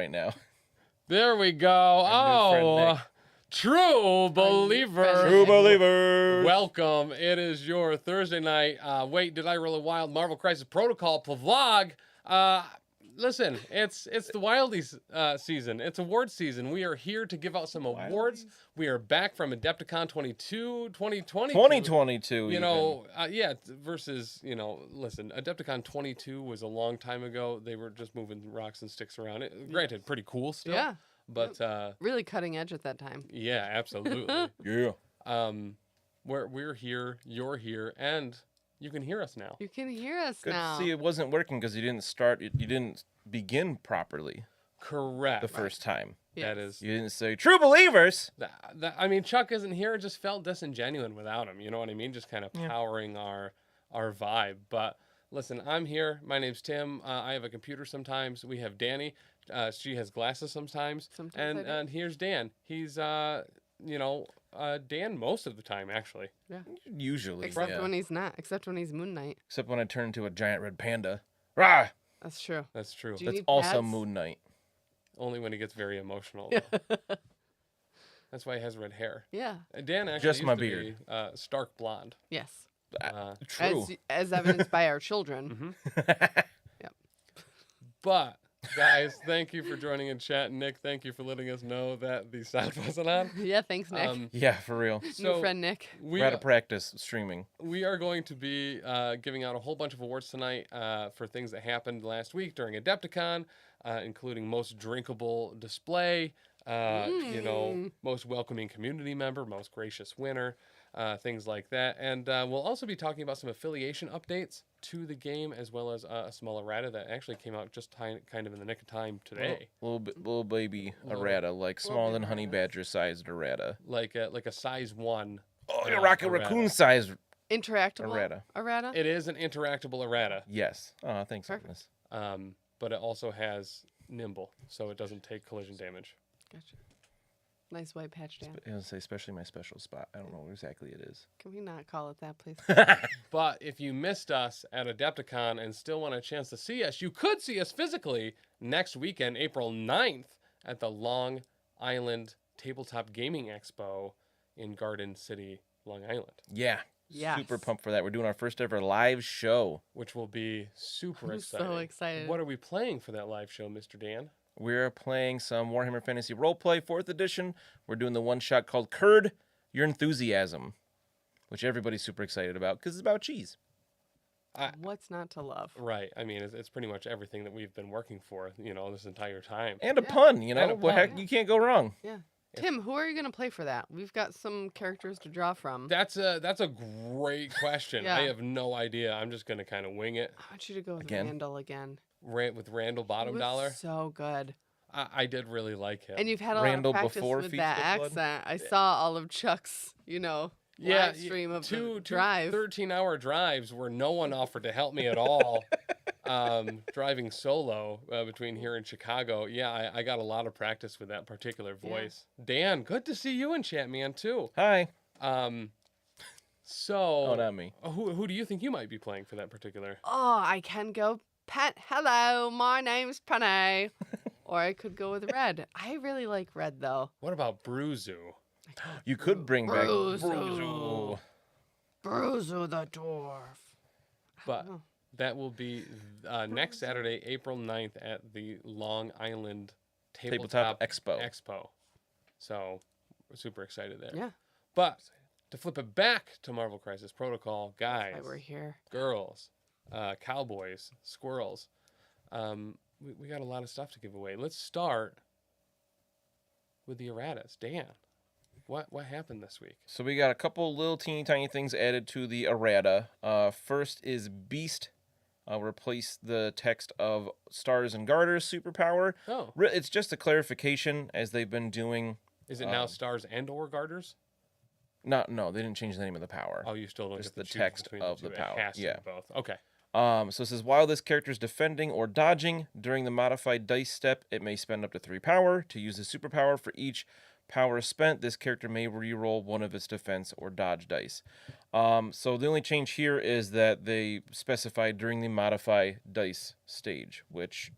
right now. There we go. Oh, true believer. True believers. Welcome. It is your Thursday night. Wait, did I roll a wild Marvel Crisis Protocol vlog? Listen, it's the Wildies season. It's awards season. We are here to give out some awards. We are back from AdeptiCon 2022. 2022. You know, versus, listen, AdeptiCon 22 was a long time ago. They were just moving rocks and sticks around. Granted, pretty cool still. Yeah. But really cutting edge at that time. Yeah, absolutely. Yeah. We're here, you're here, and you can hear us now. You can hear us Good now. to see it wasn't working because you didn't begin properly Correct. the first time. Yes. That is. You didn't say true believers. I mean, Chuck isn't here. It just felt disingenuous without him. You know what I mean? Just kind of powering our vibe. But listen, I'm here. My name's Tim. I have a computer sometimes. We have Danny. She has glasses sometimes. And here's Dan. He's Dan most of the time, actually. Yeah. Usually. Except when he's not. Except when he's Moon Knight. Except when I turn into a giant red panda. Rah! That's true. That's true. Do you That's need also pads? Moon Knight. Only when he gets very emotional. That's why he has red hair. Yeah. Dan actually Just used my to beard. Be, stark blonde. Yes. True. As evidenced by our children. Yep. But guys, thank you for joining in chat. Nick, thank you for letting us know that the sound wasn't on. Yeah, thanks, Nick. Yeah, for real. New friend Nick. We're out of practice streaming. We are going to be giving out a whole bunch of awards tonight for things that happened last week during AdeptiCon, including most drinkable display, most welcoming community member, most gracious winner, things like that. And we'll also be talking about some affiliation updates to the game, as well as a small errata that actually came out just kind of in the nick of time today. Little baby errata, like smaller than honey badger sized errata. Like a size 1. Oh, a rocket raccoon sized Interactable errata? It is an interactable errata. Yes. Oh, thanks, Perfect. Agnes. But it also has nimble, so it doesn't take collision damage. Gotcha. Nice white patch, Dan. I was say especially my special spot. I don't know what exactly it is. Can we not call it that, please? But if you missed us at AdeptiCon and still want a chance to see us, you could see us physically next weekend, April 9th, at the Long Island Tabletop Gaming Expo in Garden City, Long Island. Yeah. Yes. Super pumped for that. We're doing our first ever live show. Which will be super I'm exciting. so excited. What are we playing for that live show, Mr. Dan? We're playing some Warhammer Fantasy Roleplay 4th edition. We're doing the one shot called Curd Your Enthusiasm, which everybody's super excited about because it's about cheese. What's not to love? Right. I mean, it's pretty much everything that we've been working for, this entire time. And a pun, And a What pun. heck, you can't go wrong. Yeah. Tim, who are you going to play for that? We've got some characters to draw from. That's a great question. Yeah. I have no idea. I'm just going to kind of wing it. I want you to go with Again? Randall again. With Randall Bottom He was Dollar. so good. I did really like him. And you've had a Randall lot of practice before with Feast that of Blood? accent. I saw all of Chuck's, live stream of two the drive. 13-hour drives where no one offered to help me at all. Driving solo between here and Chicago. Yeah, I got a lot of practice with that particular voice. Dan, good to see you in chat, man, too. Hi. So. Oh, not me. Who do you think you might be playing for that particular? Oh, I can go Pet. Hello, my name's Penny. Or I could go with Red. I really like Red, though. What about Bruzu? You could bring back Bruzu. Bruzu the dwarf. But that will be next Saturday, April 9th at the Long Island Tabletop Expo. So we're super excited there. Yeah. But to flip it back to Marvel Crisis Protocol, guys, That's why we're here. girls, cowboys, squirrels, we got a lot of stuff to give away. Let's start with the erratas. Dan, what happened this week? So we got a couple little teeny tiny things added to the errata. First is Beast. Replace the text of Stars and Garters superpower. Oh. It's just a clarification as they've been doing. Is it now Stars and or Garters? No, they didn't change the name of the power. Oh, you still don't Just get the to choose text between of the the two. power. It has to Yeah. be both. Okay. So it says, while this character is defending or dodging during the modified dice step, it may spend up to 3 power. To use the superpower for each power spent, this character may re-roll one of its defense or dodge dice. So the only change here is that they specified during the modify dice stage, which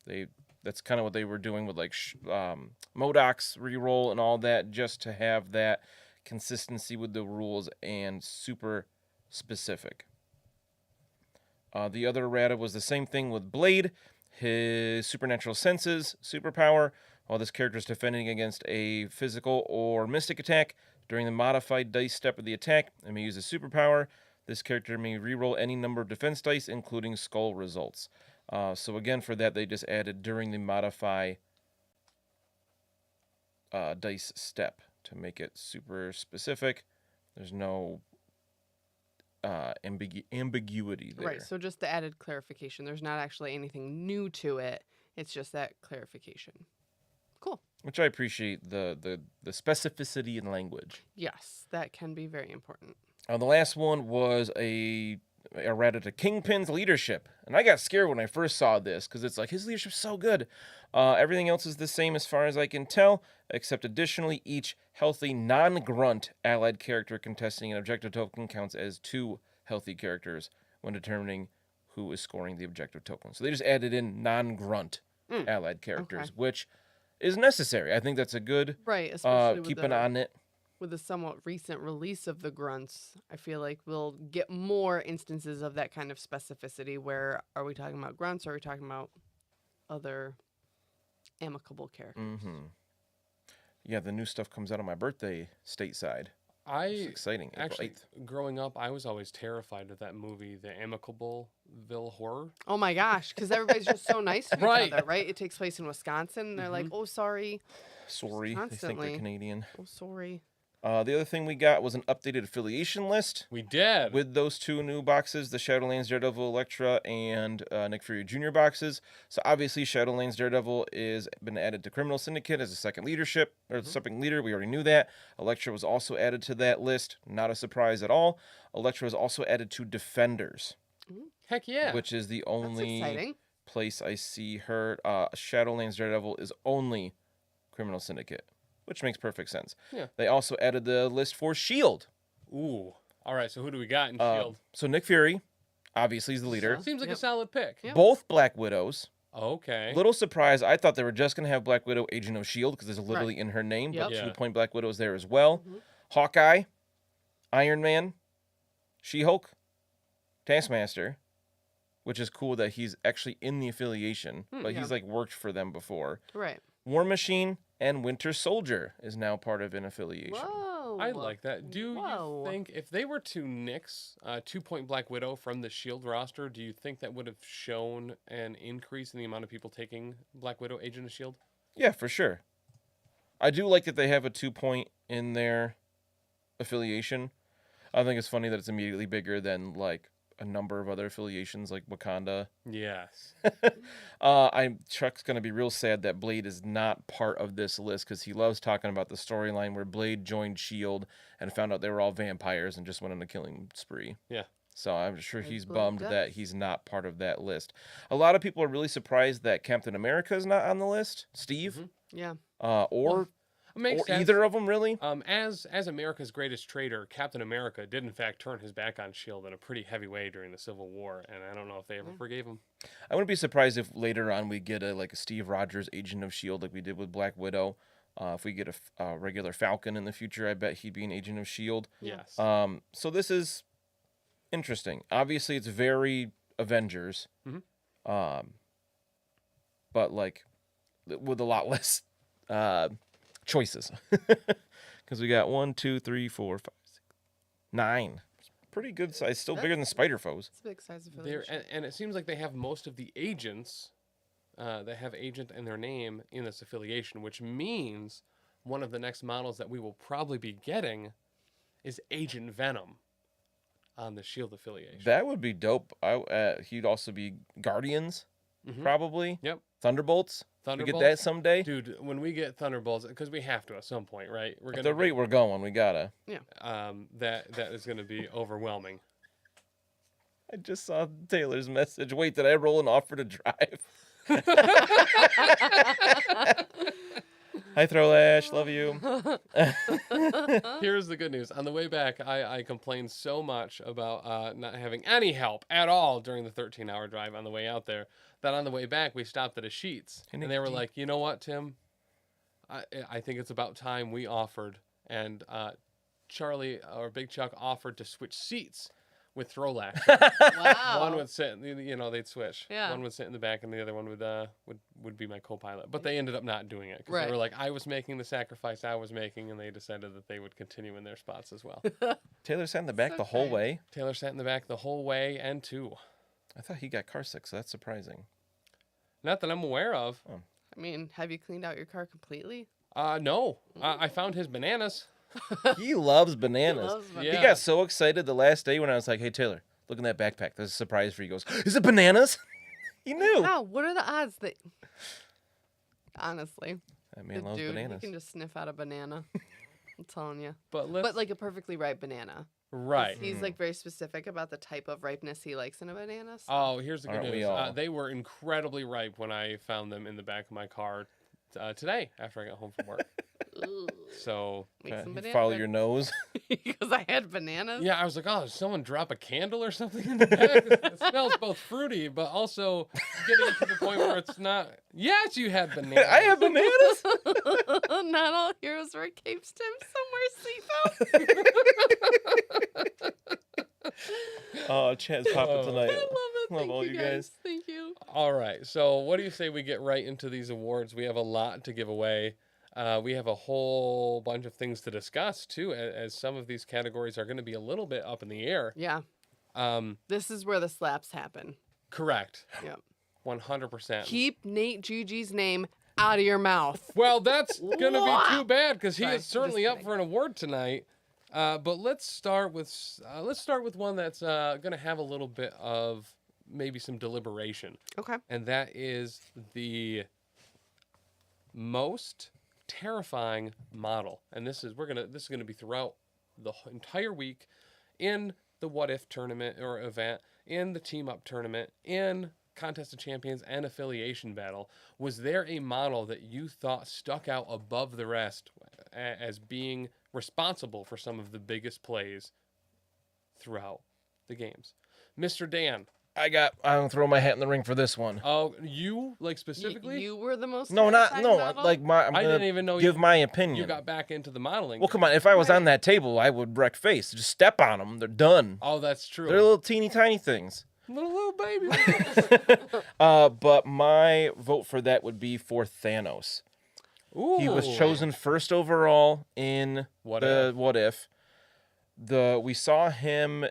they That's kind of what they were doing with like Modoc's reroll and all that, just to have that consistency with the rules and super specific. The other errata was the same thing with Blade. His supernatural senses superpower, while this character is defending against a physical or mystic attack, during the modified dice step of the attack, it may use a superpower. This character may reroll any number of defense dice, including skull results. So again, for that, they just added during the modify dice step to make it super specific. There's no ambiguity there. Right, so just the added clarification. There's not actually anything new to it. It's just that clarification. Cool. Which I appreciate, the specificity in language. Yes, that can be very important. The last one was a errata to Kingpin's leadership. And I got scared when I first saw this, because it's like, his leadership's so good. Everything else is the same as far as I can tell, except additionally, each healthy non-grunt allied character contesting an objective token counts as 2 healthy characters when determining who is scoring the objective token. So they just added in non-grunt allied characters, which is necessary. I think that's a good right, especially keeping on it. With the somewhat recent release of the grunts, I feel like we'll get more instances of that kind of specificity. Where are we talking about grunts? Or are we talking about other amicable characters? Mm-hmm. Yeah, the new stuff comes out on my birthday stateside. It's exciting. Actually, growing up, I was always terrified of that movie, The Amicableville Horror. Oh my gosh, because everybody's just so nice to each other, right? It takes place in Wisconsin. And they're like, oh, sorry. Sorry, they think they're Canadian. Oh, sorry. The other thing we got was an updated affiliation list. We did. With those 2 new boxes, the Shadowlands Daredevil Elektra and Nick Fury Jr. boxes. So obviously Shadowlands Daredevil is been added to Criminal Syndicate as a second leadership, or second leader. We already knew that. Elektra was also added to that list. Not a surprise at all. Elektra was also added to Defenders. Heck yeah. Which is the only exciting. place I see her. Shadowlands Daredevil is only Criminal Syndicate, which makes perfect sense. Yeah. They also added the list for S.H.I.E.L.D. Ooh. All right, so who do we got in S.H.I.E.L.D.? So Nick Fury, obviously, is the leader. Seems like a solid pick. Yep. Both Black Widows. Okay. Little surprise. I thought they were just going to have Black Widow, Agent of S.H.I.E.L.D., because it's literally in her name. Yep. But to Yeah. the point, Black Widow's there as well. Hawkeye, Iron Man, She-Hulk, Taskmaster, which is cool that he's actually in the affiliation, but he's like worked for them before. Right. War Machine and Winter Soldier is now part of an affiliation. Whoa. I like that. Do Whoa. you think if they were to nix 2-point Black Widow from the S.H.I.E.L.D. roster, do you think that would have shown an increase in the amount of people taking Black Widow, Agent of S.H.I.E.L.D.? Yeah, for sure. I do like that they have a 2-point in their affiliation. I think it's funny that it's immediately bigger than like a number of other affiliations like Wakanda. Yes. Chuck's going to be real sad that Blade is not part of this list, because he loves talking about the storyline where Blade joined S.H.I.E.L.D. and found out they were all vampires and just went on a killing spree. Yeah. So I'm sure he's Blade bummed does. that he's not part of that list. A lot of people are really surprised that Captain America is not on the list. Steve? Yeah. Or Makes sense. either of them, really? As America's greatest traitor, Captain America did in fact turn his back on S.H.I.E.L.D. in a pretty heavy way during the Civil War, and I don't know if they ever forgave him. I wouldn't be surprised if later on we get a Steve Rogers Agent of S.H.I.E.L.D. like we did with Black Widow. If we get a regular Falcon in the future, I bet he'd be an Agent of S.H.I.E.L.D. Yes. So this is interesting. Obviously, it's very Avengers, but like with a lot less choices, because we got 1, 2, 3, 4, 5, 6, 9. Pretty good size. Still bigger than Spider Foes. It's a big size There affiliation. and it seems like they have most of the agents that have agent in their name in this affiliation, which means one of the next models that we will probably be getting is Agent Venom on the S.H.I.E.L.D. affiliation. That would be dope. He'd also be Guardians, probably. Yep. Thunderbolts. We Thunderbolts. get that someday. Dude, when we get Thunderbolts, because we have to at some point, right? We're At gonna the rate we're going, we gotta. that is going to be overwhelming. I just saw Taylor's message. Wait, did I roll an offer to drive? I Hi, Throwlash. Love you. Here's the good news. On the way back, I complained so much about not having any help at all during the 13-hour drive on the way out there that on the way back, we stopped at a Sheetz. And they were like, you know what, Tim? I think it's about time we offered. And Charlie, or Big Chuck, offered to switch seats with Throwlash. Wow. One would sit, they'd switch. Yeah. One would sit in the back, and the other one would be my co-pilot. But they ended up not doing it because Right. they were like, I was making the sacrifice I was making, and they decided that they would continue in their spots as well. Taylor sat in the back So the whole kind. way. Taylor sat in the back the whole way and two. I thought he got car sick, so that's surprising. Not that I'm aware of. I mean, have you cleaned out your car completely? No. I found his bananas. He loves bananas. Loves Yeah. He got so excited the last day when I was like, hey, Taylor, look in that backpack. There's a surprise for you. He goes, is it bananas? He knew. Wow, what are the odds that... Honestly, That man the loves dude, bananas. he can just sniff out a banana. I'm telling you. But But like a perfectly ripe banana. right. He's like very specific about the type of ripeness he likes in a banana. So. Oh, here's the good Aren't we news. all? They were incredibly ripe when I found them in the back of my car today after I got home from work. Ooh. So, Make some You banana follow bread. your nose. Because I had bananas. yeah, I was like, oh, did someone drop a candle or something in the back? It smells both fruity, but also getting to the point where it's not. Yes, you had bananas. I have bananas. Not all heroes wear capes, Tim. Some wear seatbelts. Oh, Chad's popping Oh. tonight. I love it. Love Thank all you you guys. guys. Thank you. All right. So, what do you say we get right into these awards? We have a lot to give away. We have a whole bunch of things to discuss, too, as some of these categories are going to be a little bit up in the air. Yeah. Um, This is where the slaps happen. correct. Yep. 100%. Keep Nate Gigi's name out of your mouth. Well, that's going to be too bad because he Sorry, is certainly just up kidding. for an award tonight. But let's start with one that's going to have a little bit of maybe some deliberation, Okay. and that is the most terrifying model. And this is going to be throughout the entire week in the What If tournament or event, in the Team Up tournament, in Contest of Champions and Affiliation Battle. Was there a model that you thought stuck out above the rest as being responsible for some of the biggest plays throughout the games? Mr. Dan, I'm gonna throw my hat in the ring for this one. oh, you like specifically? You were the most. No, terrifying no. model? I'm I gonna didn't even know give my opinion. you got back into the modeling. Well, come on. If I was on that table, I would wreck face. Just step on them. They're done. Oh, that's true. They're little teeny tiny things. little baby. But my vote for that would be for Thanos. Ooh. He was chosen first overall in What the If. What If. We saw him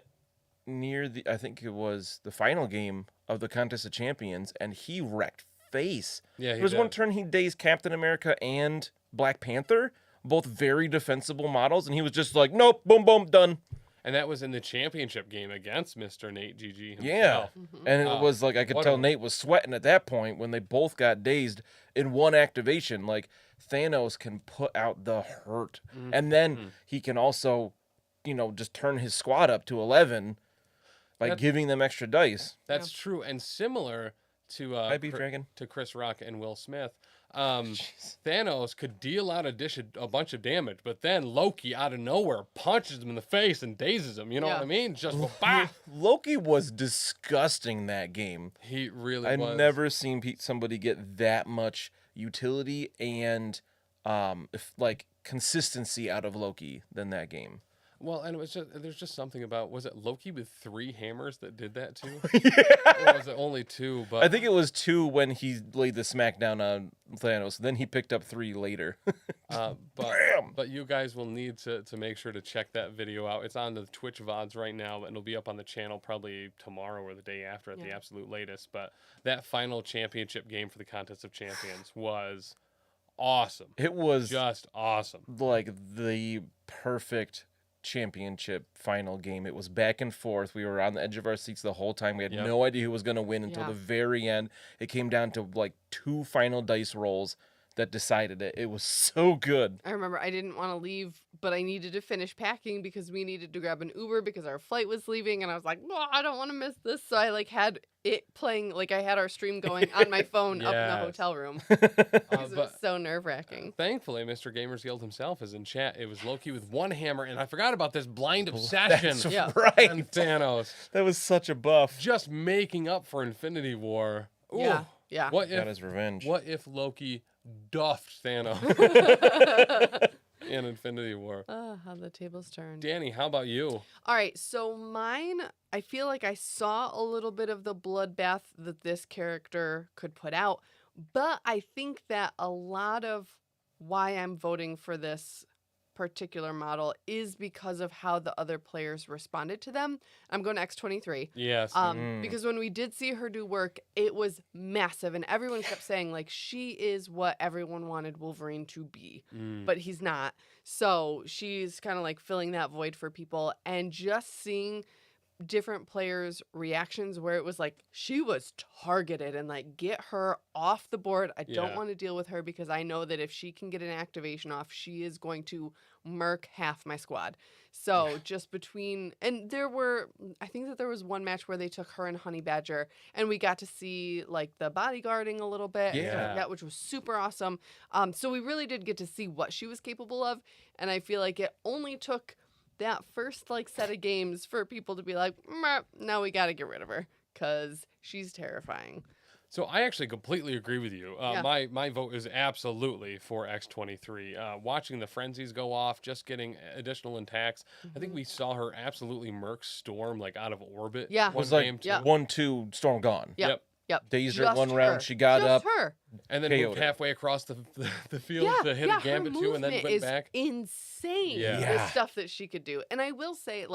near I think it was the final game of the Contest of Champions, and he wrecked face. Yeah, he There was one did. turn he dazed Captain America and Black Panther, both very defensible models, and he was just like, nope, boom, boom, done. And that was in the championship game against Mr. Nate GG himself. Yeah. And it was like, I could what tell a- Nate was sweating at that point when they both got dazed in one activation. Like, Thanos can put out the hurt. And then he can also, just turn his squad up to 11 by giving them extra dice. That's true. And similar to Hi, Beef Dragon. to Chris Rock and Will Smith, Thanos could deal out a bunch of damage, but then Loki out of nowhere punches him in the face and dazes him. You know what Yeah. I mean? Just bah! Loki was disgusting that game. He really I've was. never seen somebody get that much utility and consistency out of Loki than that game. Well, and there's just something about, was it Loki with 3 hammers that did that too? Or was it only 2? But I think it was 2 when he laid the smackdown on Thanos. Then he picked up 3 later. But you guys will need to make sure to check that video out. It's on the Twitch VODs right now, and it'll be up on the channel probably tomorrow or the day after at the absolute latest. But that final championship game for the Contest of Champions was awesome. It was Just awesome. like the perfect championship final game. It was back and forth. We were on the edge of our seats the whole time. We had Yep. no idea who was going to win until Yeah. the very end. It came down to like 2 final dice rolls, that decided it. It was so good. I remember I didn't want to leave, but I needed to finish packing because we needed to grab an Uber because our flight was leaving, and I was like, "Oh, I don't want to miss this." So I had it playing, I had our stream going on my phone up in the hotel room because it was so nerve-wracking. Thankfully, Mr. Gamers Guild himself is in chat. It was Loki with one hammer, and I forgot about this blind obsession. That's right. And Thanos. That was such a buff. Just making up for Infinity War. Ooh. Yeah, yeah. What Got if his revenge. What if Loki duffed Thanos in Infinity War? How the tables turned. Danny, how about you? All right, so mine, I feel like I saw a little bit of the bloodbath that this character could put out, but I think that a lot of why I'm voting for this particular model is because of how the other players responded to them. I'm going to X23. Yes. Because when we did see her do work, it was massive, and everyone kept saying, she is what everyone wanted Wolverine to be, but he's not. So she's kind of filling that void for people, and just seeing different players' reactions where it was she was targeted and get her off the board. I don't want to deal with her because I know that if she can get an activation off, she is going to murk half my squad. So just between, and I think that there was one match where they took her and Honey Badger, and we got to see the bodyguarding a little bit, and stuff like that, which was super awesome. So we really did get to see what she was capable of, and I feel like it only took that first set of games for people to be like, now we got to get rid of her because she's terrifying. So I actually completely agree with you. My vote is absolutely for X23. Watching the frenzies go off, just getting additional attacks. I think we saw her absolutely murk Storm out of orbit. Yeah. It was game, 1-2, Storm gone. Yep. Dazed her one round, she got up. Her. And then moved halfway across the field to hit a gambit too, and then went back. Insane. Yeah. The stuff that she could do. And I will say,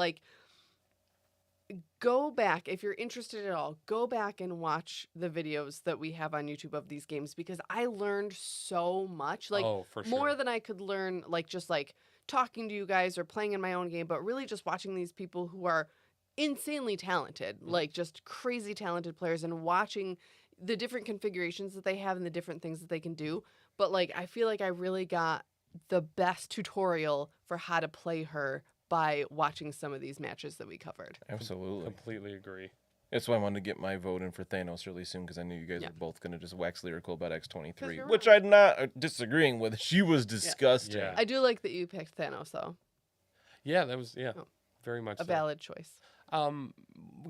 go back, if you're interested at all, go back and watch the videos that we have on YouTube of these games, because I learned so much. For sure. More than I could learn, just talking to you guys or playing in my own game, but really just watching these people who are insanely talented, just crazy talented players, and watching the different configurations that they have and the different things that they can do. But I feel like I really got the best tutorial for how to play her by watching some of these matches that we covered. Absolutely. Completely agree. That's why I wanted to get my vote in for Thanos really soon, because I knew you guys were both going to just wax lyrical about you're X23, which I'm not disagreeing with. She was disgusting. Yeah. I do like that you picked Thanos, though. Yeah, that was very much A valid choice.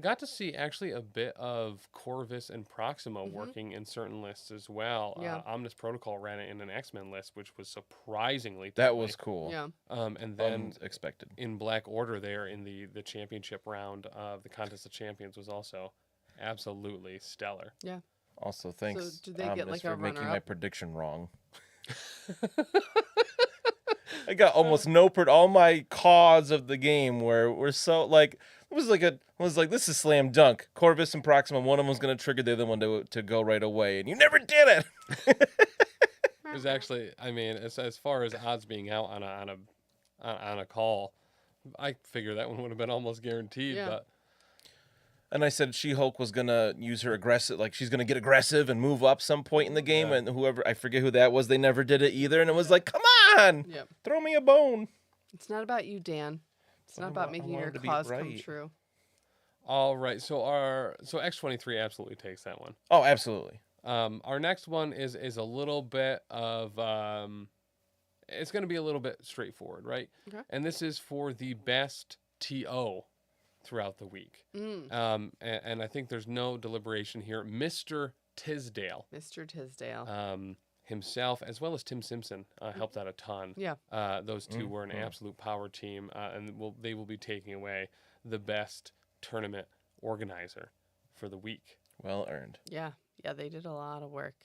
Got to see actually a bit of Corvus and Proxima working in certain lists as well. Yeah. Omnis Protocol ran it in an X-Men list, which was surprisingly That timely. was cool. Yeah. And then Unexpected. in Black Order there in the championship round of the Contest of Champions was also absolutely stellar. Yeah. Also, thanks, So did they get, Omnis, a for making my runner-up? prediction wrong. I got almost no all my cause of the game were so it was like this is slam dunk. Corvus and Proxima, one of them was gonna trigger the other one to go right away, and you never did it. It was actually, I mean, as far as odds being out on a call, I figure that one would have been almost guaranteed. Yeah. But And I said She-Hulk was gonna use her aggressive, she's gonna get aggressive and move up some point in the game, and whoever, I forget who that was, they never did it either, and it was like, come on, Yep. throw me a bone. It's not about you, Dan. It's not about making your wanted to be cause come right. true. all right, so X23 absolutely takes that one. Oh, absolutely. Our next one is a little bit of it's going to be a little bit straightforward, right? Okay. And this is for the best TO throughout the week. And I think there's no deliberation here. Mr. Tisdale. Mr. Tisdale. Himself, as well as Tim Simpson, helped out a ton. Yeah. Those two were an absolute power team, and they will be taking away the best tournament organizer for the week. Well earned. Yeah. Yeah, they did a lot of work.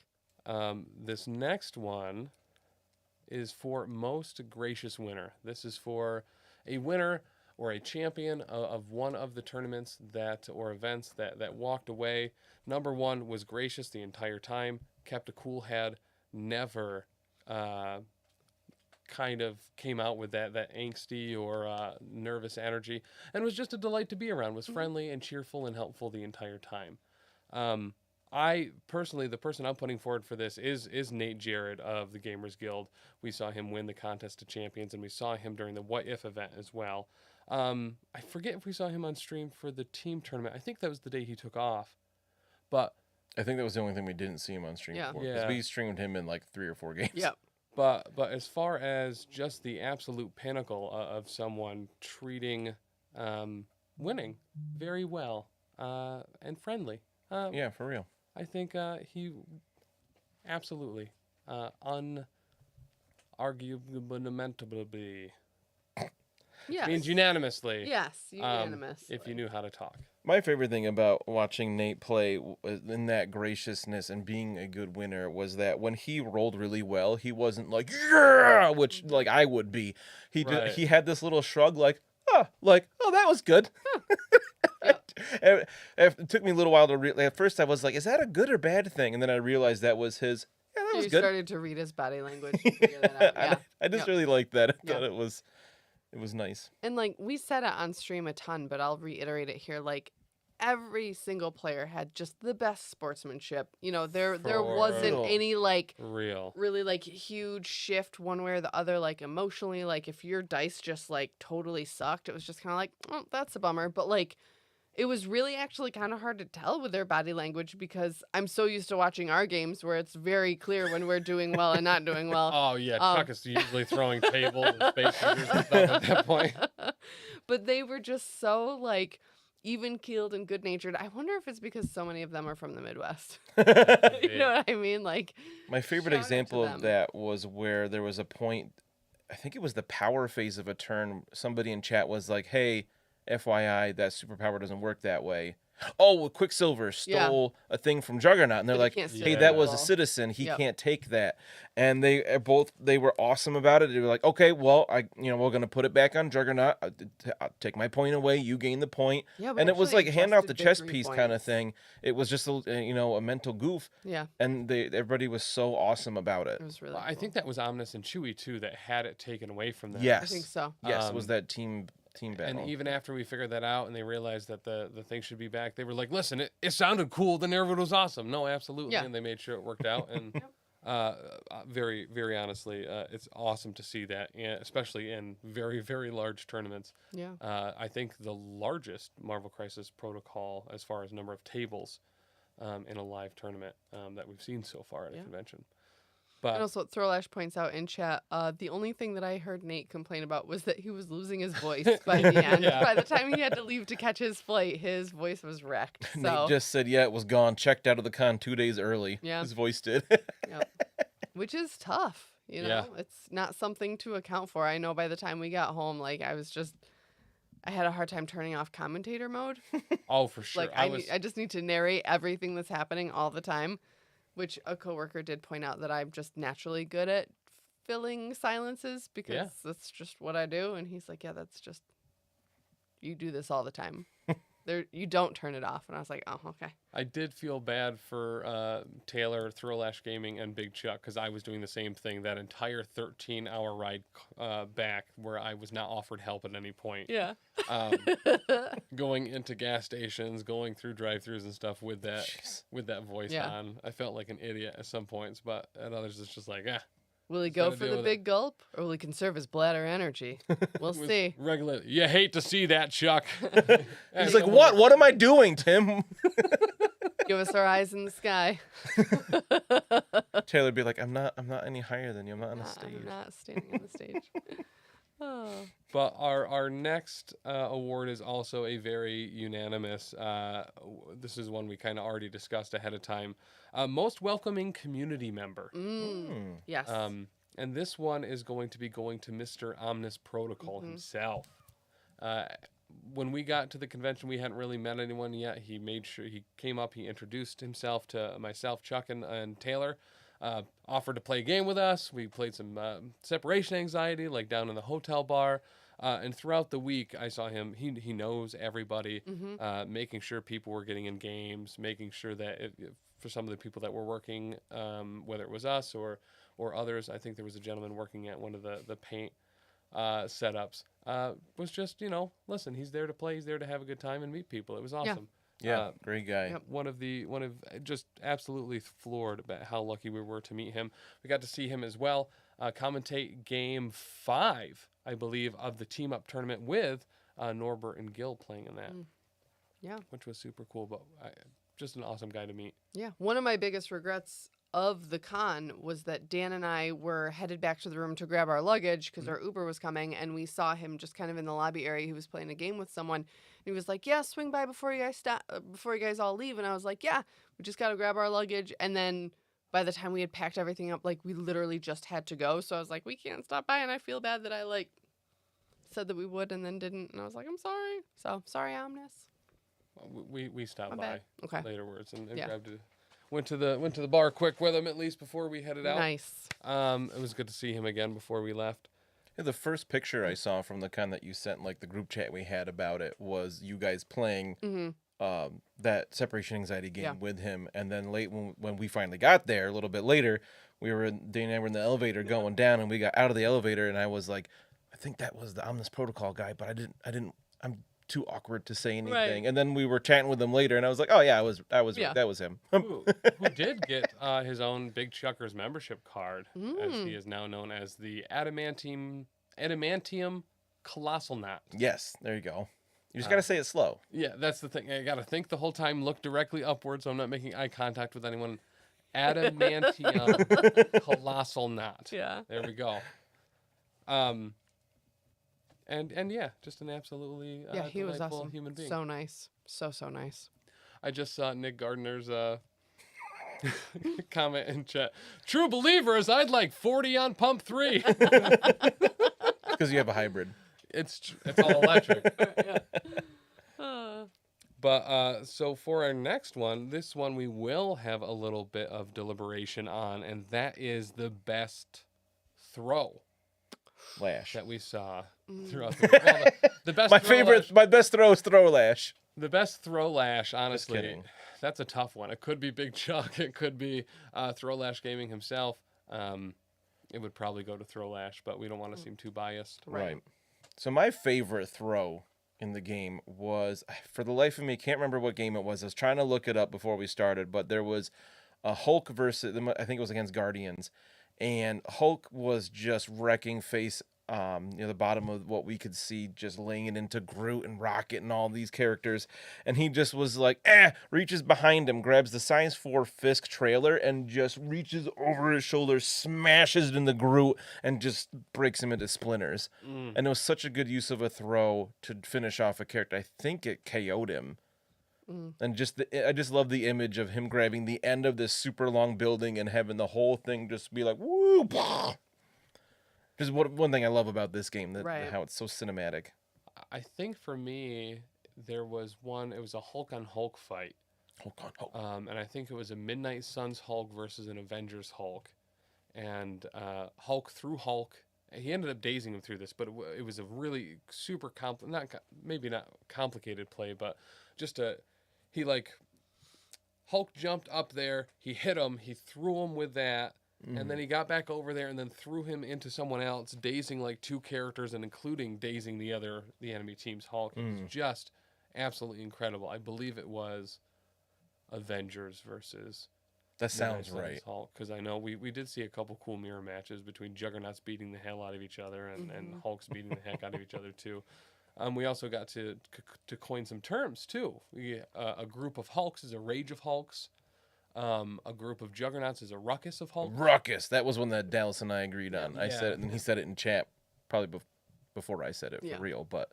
This next one is for most gracious winner. This is for a winner or a champion of one of the tournaments or events that walked away. Number one was gracious the entire time, kept a cool head, never kind of came out with that angsty or nervous energy, and was just a delight to be around, was friendly and cheerful and helpful the entire time. I personally, the person I'm putting forward for this is Nate Jarrett of the Gamers Guild. We saw him win the contest of champions, and we saw him during the What If event as well. I forget if we saw him on stream for the team tournament. I think that was the day he took off, but I think that was the only thing we didn't see him on stream for. Yeah. Because we streamed him in like 3 or 4 games. Yep. But as far as just the absolute pinnacle of someone treating winning very well and friendly. Yeah, for real. I think he absolutely unarguably Yes. means unanimously. Yes, unanimous. If you knew how to talk. My favorite thing about watching Nate play in that graciousness and being a good winner was that when he rolled really well, he wasn't like, yeah, which like I would be. Right. He had this little shrug like, oh, that was good. It took me a little while to at first I was like, is that a good or bad thing? And then I realized that was his, yeah, that was You good. started to read his body language. To figure that out. Yeah. I just really liked that. I thought it was nice. And like we said it on stream a ton, but I'll reiterate it here. Like every single player had just the best sportsmanship. You know, there wasn't real. any like Real. really like huge shift one way or the other, like emotionally. Like if your dice just like totally sucked, it was just kind of like, oh, that's a bummer. But like it was really actually kind of hard to tell with their body language because I'm so used to watching our games where it's very clear when we're doing well and not doing well. Oh yeah, Chuck is usually throwing tables and space fingers and stuff at that point. But they were just so like even-keeled and good-natured. I wonder if it's because so many of them are from the Midwest. You know what I mean? Like My favorite shout out to example of them. that was where there was a point, I think it was the power phase of a turn. Somebody in chat was like, hey, FYI, that superpower doesn't work that way. Oh, well, Quicksilver stole a thing from Juggernaut, and they're But he like, can't hey, steal that it was all. a citizen. He Yep. can't take that. And they were awesome about it. They were like, okay, well, we're gonna put it back on Juggernaut. I'll take my point away. You gain the point. Yeah, we And it was actually like hand off the adjusted chess victory piece kind of points. thing. It was just a mental goof, Yeah, and everybody was so awesome about it. it was really Well, I think that was Omnis and Chewie too that had it taken away from them. Yes, I think so. Yes, it was that team battle. And even after we figured that out and they realized that the thing should be back, they were like, listen, it sounded cool. The neighborhood was awesome. No, absolutely. Yeah. And they made sure it worked out. And very, very honestly, it's awesome to see that, especially in very, very large tournaments. Yeah. I think the largest Marvel Crisis protocol as far as number of tables in a live tournament that we've seen so far at a convention. And But also, Throwlash points out in chat, the only thing that I heard Nate complain about was that he was losing his voice by the end. Yeah. By the time he had to leave to catch his flight, his voice was wrecked. So, Nate just said, yeah, it was gone. Checked out of the con 2 days early. Yeah. His voice did. yep. Which is tough. You know, Yeah. it's not something to account for. I know by the time we got home, like I had a hard time turning off commentator mode. oh, for sure. Like I just need to narrate everything that's happening all the time, which a coworker did point out that I'm just naturally good at filling silences because that's just what I do. And he's like, yeah, that's just, you do this all the time. You don't turn it off. And I was like, oh, okay. I did feel bad for Taylor, Throwlash Gaming, and Big Chuck because I was doing the same thing that entire 13-hour ride back where I was not offered help at any point. Yeah. Going into gas stations, going through drive-thrus and stuff with that voice Yeah. on. I felt like an idiot at some points, but at others it's just like, Will he Just go gotta for deal the with it. big gulp or will he conserve his bladder energy? We'll with see. regular. You hate to see that, Chuck. He's like, what? What am I doing, Tim? Give us our eyes in the sky. Taylor'd be like, I'm not any higher than you. I'm not on a stage. I'm not standing on the stage. Oh. But our next award is also a very unanimous. This is one we kind of already discussed ahead of time. Most welcoming community member. Yes. And this one is going to be going to Mr. Omnis Protocol himself. When we got to the convention, we hadn't really met anyone yet. He made sure he came up. He introduced himself to myself, Chuck, and Taylor. Offered to play a game with us. We played some separation anxiety, like down in the hotel bar. And throughout the week, I saw him. He knows everybody, making sure people were getting in games, making sure that for some of the people that were working, whether it was us or others, I think there was a gentleman working at one of the paint setups. Was just listen, he's there to play. He's there to have a good time and meet people. It was awesome. Yeah, great guy. Yep. One of just absolutely floored about how lucky we were to meet him. We got to see him as well commentate game 5, I believe, of the team up tournament with Norbert and Gil playing in that. Yeah. Which was super cool, but just an awesome guy to meet. Yeah. One of my biggest regrets of the con was that Dan and I were headed back to the room to grab our luggage because our Uber was coming, and we saw him just kind of in the lobby area. He was playing a game with someone. And he was like, "Yeah, swing by before you guys stop, before you guys all leave." And I was like, "Yeah, we just got to grab our luggage." And then by the time we had packed everything up, like we literally just had to go. So I was like, "We can't stop by," and I feel bad that I said that we would and then didn't. And I was like, "I'm sorry." So sorry, Omnis. We stopped My by bad. Okay. laterwards and Yeah. grabbed it. Went to the bar quick with him at least before we headed out. Nice. It was good to see him again before we left. Yeah, the first picture I saw from the con that you sent, like the group chat we had about it, was you guys playing that separation anxiety game with him. And then late when we finally got there, a little bit later, Dane and I were in the elevator going down, and we got out of the elevator, and I was like, I think that was the Omnis Protocol guy, but I'm too awkward to say anything. Right. And then we were chatting with him later, and I was like, oh yeah, that was him. Who did get his own Big Chuckers membership card, as he is now known as the Adamantium Colossal Knot. Yes, there you go. You just got to say it slow. Yeah, that's the thing. I got to think the whole time, look directly upwards, so I'm not making eye contact with anyone. Adamantium Colossal Knot. Yeah. There we go. And yeah, just an absolutely He was delightful awesome. human being. So nice. So nice. I just saw Nick Gardner's comment in chat. True believers, I'd like 40 on pump 3. Because you have a hybrid. It's all electric. But so for our next one, this one we will have a little bit of deliberation on, and that is the best throw Lash. that we saw throughout the best. My best throw is throw lash. The best throw lash, honestly, kidding. that's a tough one. It could be Big Chuck. It could be Throw Lash Gaming himself. It would probably go to Throw Lash, but we don't want to seem too biased. Right. So my favorite throw in the game was, for the life of me, can't remember what game it was. I was trying to look it up before we started, but there was a Hulk versus, I think it was against Guardians, and Hulk was just wrecking face near the bottom of what we could see, just laying it into Groot and Rocket and all these characters. And he just was like, reaches behind him, grabs the size 4 Fisk trailer and just reaches over his shoulder, smashes it in the Groot, and just breaks him into splinters. And it was such a good use of a throw to finish off a character. I think it KO'd him. And I just love the image of him grabbing the end of this super long building and having the whole thing just be like, woo! Just one thing I love about this game, how it's so cinematic. I think for me, there was one, it was a Hulk on Hulk fight. Hulk on Hulk. And I think it was a Midnight Suns Hulk versus an Avengers Hulk. And Hulk threw Hulk. He ended up dazing him through this, but it was a really super maybe not complicated play, but just Hulk jumped up there, he hit him, he threw him with that, and then he got back over there and then threw him into someone else, dazing like 2 characters and including dazing the enemy team's Hulk. It was just absolutely incredible. I believe it was Avengers versus That sounds right. Hulk, because I know we did see a couple cool mirror matches between Juggernauts beating the hell out of each other and Hulks beating the heck out of each other too. We also got to coin some terms too. A group of Hulks is a Rage of Hulks. A group of Juggernauts is a Ruckus of Hulks. Ruckus. That was one that Dallas and I agreed on. I said it, and he said it in chat probably before I said it for real, but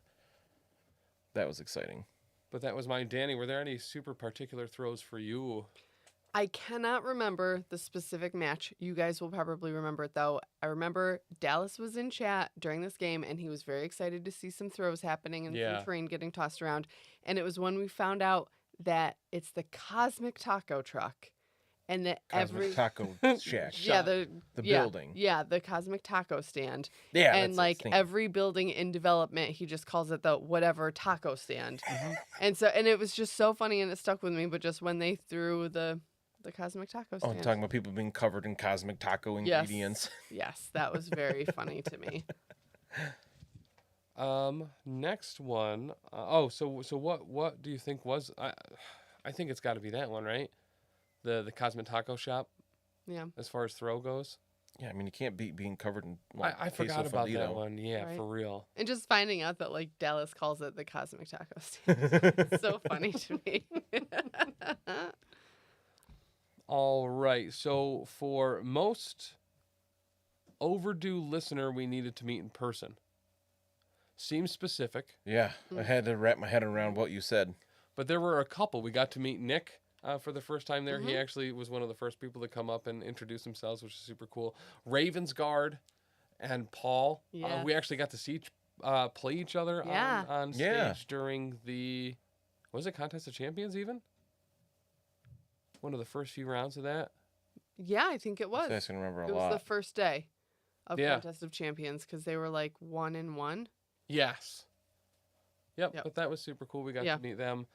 that was exciting. But that was mine. Danny, were there any super particular throws for you? I cannot remember the specific match. You guys will probably remember it, though. I remember Dallas was in chat during this game, and he was very excited to see some throws happening and some terrain getting tossed around. And it was when we found out that it's the Cosmic Taco Truck. And that Cosmic Taco Shack. the building. Yeah, the Cosmic Taco Stand. Yeah, and like every building in development, he just calls it the whatever taco stand. And it was just so funny, and it stuck with me. But just when they threw the Cosmic Taco stand. Oh, talking about people being covered in Cosmic Taco ingredients. Yes, that was very funny to me. Next one. So what do you think was? I think it's got to be that one, right? The Cosmic Taco Shop. Yeah. As far as throw goes. Yeah, I mean, you can't beat being covered in. I forgot about that one. Yeah, Right. for real. And just finding out that like Dallas calls it the Cosmic Taco Stand. It's so funny to me. All right. So for most overdue listener, we needed to meet in person. Seems specific. Yeah, I had to wrap my head around what you said. But there were a couple. We got to meet Nick for the first time there. He actually was one of the first people to come up and introduce themselves, which is super cool. Ravensguard and Paul. Yeah. We actually got to see play each other on stage during the, was it Contest of Champions even? One of the first few rounds of that. Yeah, I think it was. I can remember a It lot. was the first day of Yeah. Contest of Champions because they were like 1-1. Yes. Yep, Yep. but that was super cool. We got Yeah. to meet them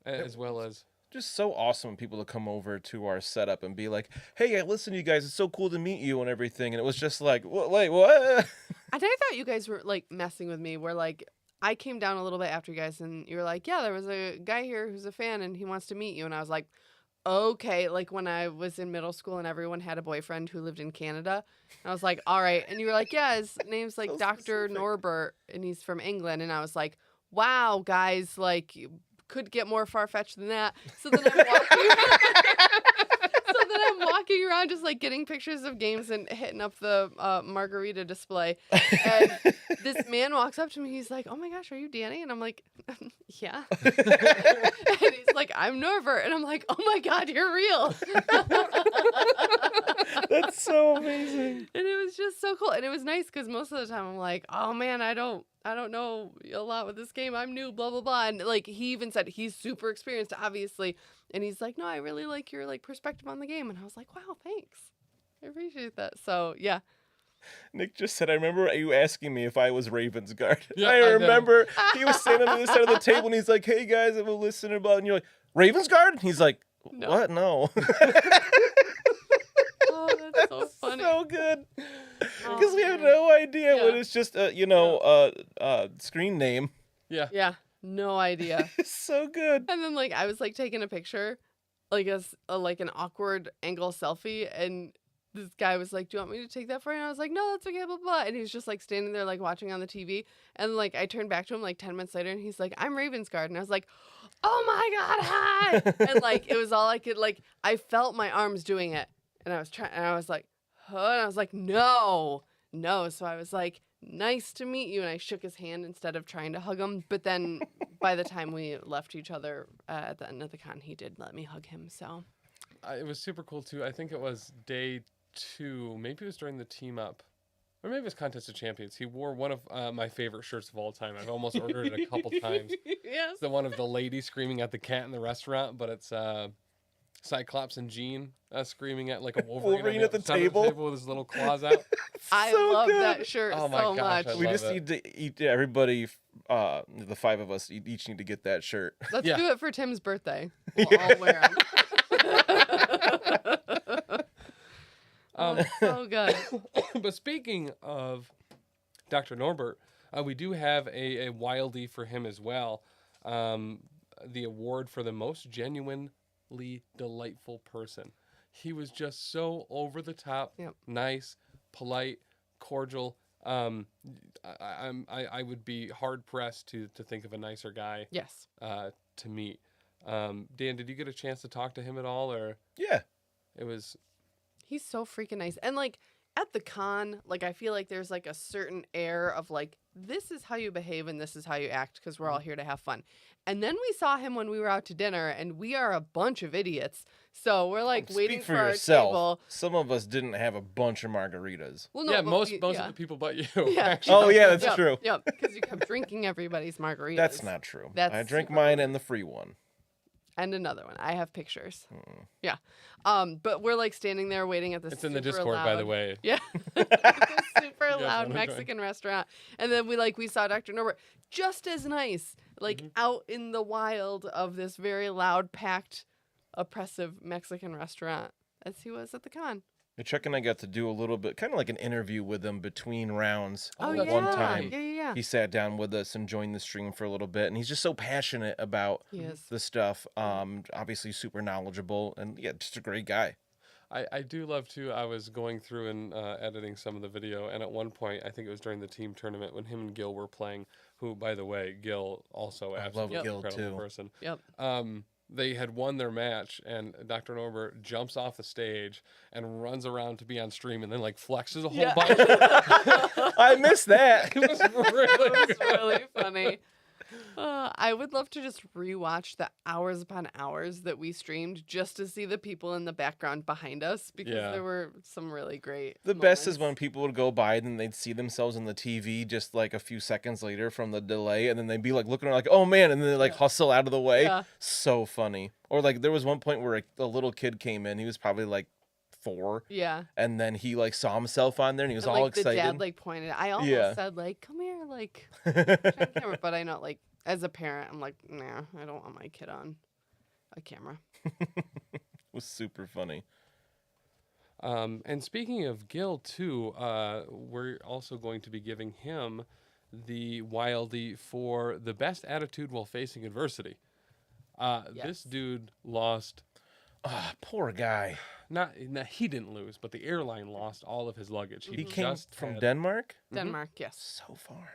as well as... Just so awesome when people to come over to our setup and be like, "Hey, I listen to you guys. It's so cool to meet you and everything." And it was just like, "Wait, what?" I thought you guys were like messing with me. Where like I came down a little bit after you guys, and you were like, "Yeah, there was a guy here who's a fan, and he wants to meet you." And I was like, "Okay." Like when I was in middle school, and everyone had a boyfriend who lived in Canada, and I was like, "All right." And you were like, "Yeah, his name's like So Dr. specific. Norbert, and he's from England." And I was like, "Wow, guys, like." Could get more far-fetched than that. So then I'm walking around just like getting pictures of games and hitting up the margarita display. And this man walks up to me. He's like, "Oh my gosh, are you Danny?" And I'm like, "Yeah." And he's like, "I'm Norbert." And I'm like, "Oh my God, you're real." That's so amazing. And it was just so cool. And it was nice because most of the time I'm like, "Oh man, I don't know a lot with this game. I'm new, blah, blah, blah." And like he even said he's super experienced, obviously. And he's like, "No, I really like your like perspective on the game." And I was like, "Wow, thanks. I appreciate that." So yeah. Nick just said, "I remember you asking me if I was Ravensguard." Yeah, I I know. remember he was standing on the side of the table and he's like, "Hey guys, I'm a listener," blah, and you're like, "Ravensguard?" And he's like, No. "What? No." Oh, that's so funny. So good. Oh, Because we have man. no idea Yeah. what it's just, screen name. Yeah. Yeah, no idea. It's so good. And then like I was like taking a picture, like like an awkward angle selfie, and this guy was like, "Do you want me to take that for you?" And I was like, "No, that's okay, blah, blah." And he's just like standing there like watching on the TV. And like I turned back to him like 10 minutes later and he's like, "I'm Ravensguard." And I was like, "Oh my God, hi." And like it was all I could, like I felt my arms doing it. And I was trying, and I was like, "Huh?" And I was like, no. So I was like, "Nice to meet you." And I shook his hand instead of trying to hug him. But then by the time we left each other at the end of the con, he did let me hug him. So It was super cool too. I think it was day 2. Maybe it was during the team up. Or maybe it was Contest of Champions. He wore one of my favorite shirts of all time. I've almost ordered it a couple times. yes. It's the one of the lady screaming at the cat in the restaurant, but it's Cyclops and Jean screaming at like a Wolverine, At the side of table. with his little claws out. I So love good. that shirt Oh my so gosh, much. I We love just it. need to eat everybody, the 5 of us, each need to get that shirt. Let's Yeah. do it for Tim's birthday. We'll all wear them. So good. But speaking of Dr. Norbert, we do have a Wildie for him as well. The award for the most genuinely delightful person. He was just so over the top, Yep. nice, polite, cordial. I would be hard pressed to think of a nicer guy Yes. to meet. Dan, did you get a chance to talk to him at all, or Yeah. it was? He's so freaking nice. And like at the con, like I feel like there's like a certain air of like, this is how you behave and this is how you act because we're all here to have fun. And then we saw him when we were out to dinner and we are a bunch of idiots. So we're like waiting Speak for our yourself. table. Some of us didn't have a bunch of margaritas. Well, no, Yeah, but most we- of yeah. the people but you. Yeah. actually. Oh, yeah, that's Yep, true. Yep, because you kept drinking everybody's margaritas. That's not true. That's I drink super mine rude. and the free one. And another one. I have pictures. Mm. Yeah. But we're like standing there waiting at this. It's in the super Discord, by the loud- way. Yeah. This super guys loud wanna join? Mexican restaurant. And then we saw Dr. Norbert just as nice, like out in the wild of this very loud, packed, oppressive Mexican restaurant as he was at the con. Chuck and I got to do a little bit, kind of like an interview with him between rounds. Oh, that's one yeah. time. Yeah. He sat down with us and joined the stream for a little bit, and he's just so passionate about He is. the stuff. Obviously super knowledgeable, and yeah, just a great guy. I do love too. I was going through and editing some of the video, and at one point, I think it was during the team tournament when him and Gil were playing. Who, by the way, Gil also I love absolutely Gil, incredible too. person. Yep. They had won their match, and Dr. Norbert jumps off the stage and runs around to be on stream, and then like flexes a whole Yeah. bunch. I missed that. It was really That was good. really funny. I would love to just rewatch the hours upon hours that we streamed just to see the people in the background behind us because Yeah. there were some really great. The best is when moments. people would go by and then they'd see themselves on the TV just like a few seconds later from the delay, and then they'd be like looking like, oh man, and then they like hustle out of the way. Yeah. So funny. Or like there was one point where a little kid came in. He was probably like 4, Yeah. and then he like saw himself on there and he was And, all like, excited. The dad like pointed. I almost Yeah. said like, "Come here," like on camera, but I know like as a parent, I'm like, nah, I don't want my kid on a camera. It was super funny. And speaking of Gil too, we're also going to be giving him the Wildie for the best attitude while facing adversity. This Yes. dude lost. Ah, poor guy. Not he didn't lose, but the airline lost all of his luggage. He came just from had- Denmark. Denmark, yes. So far.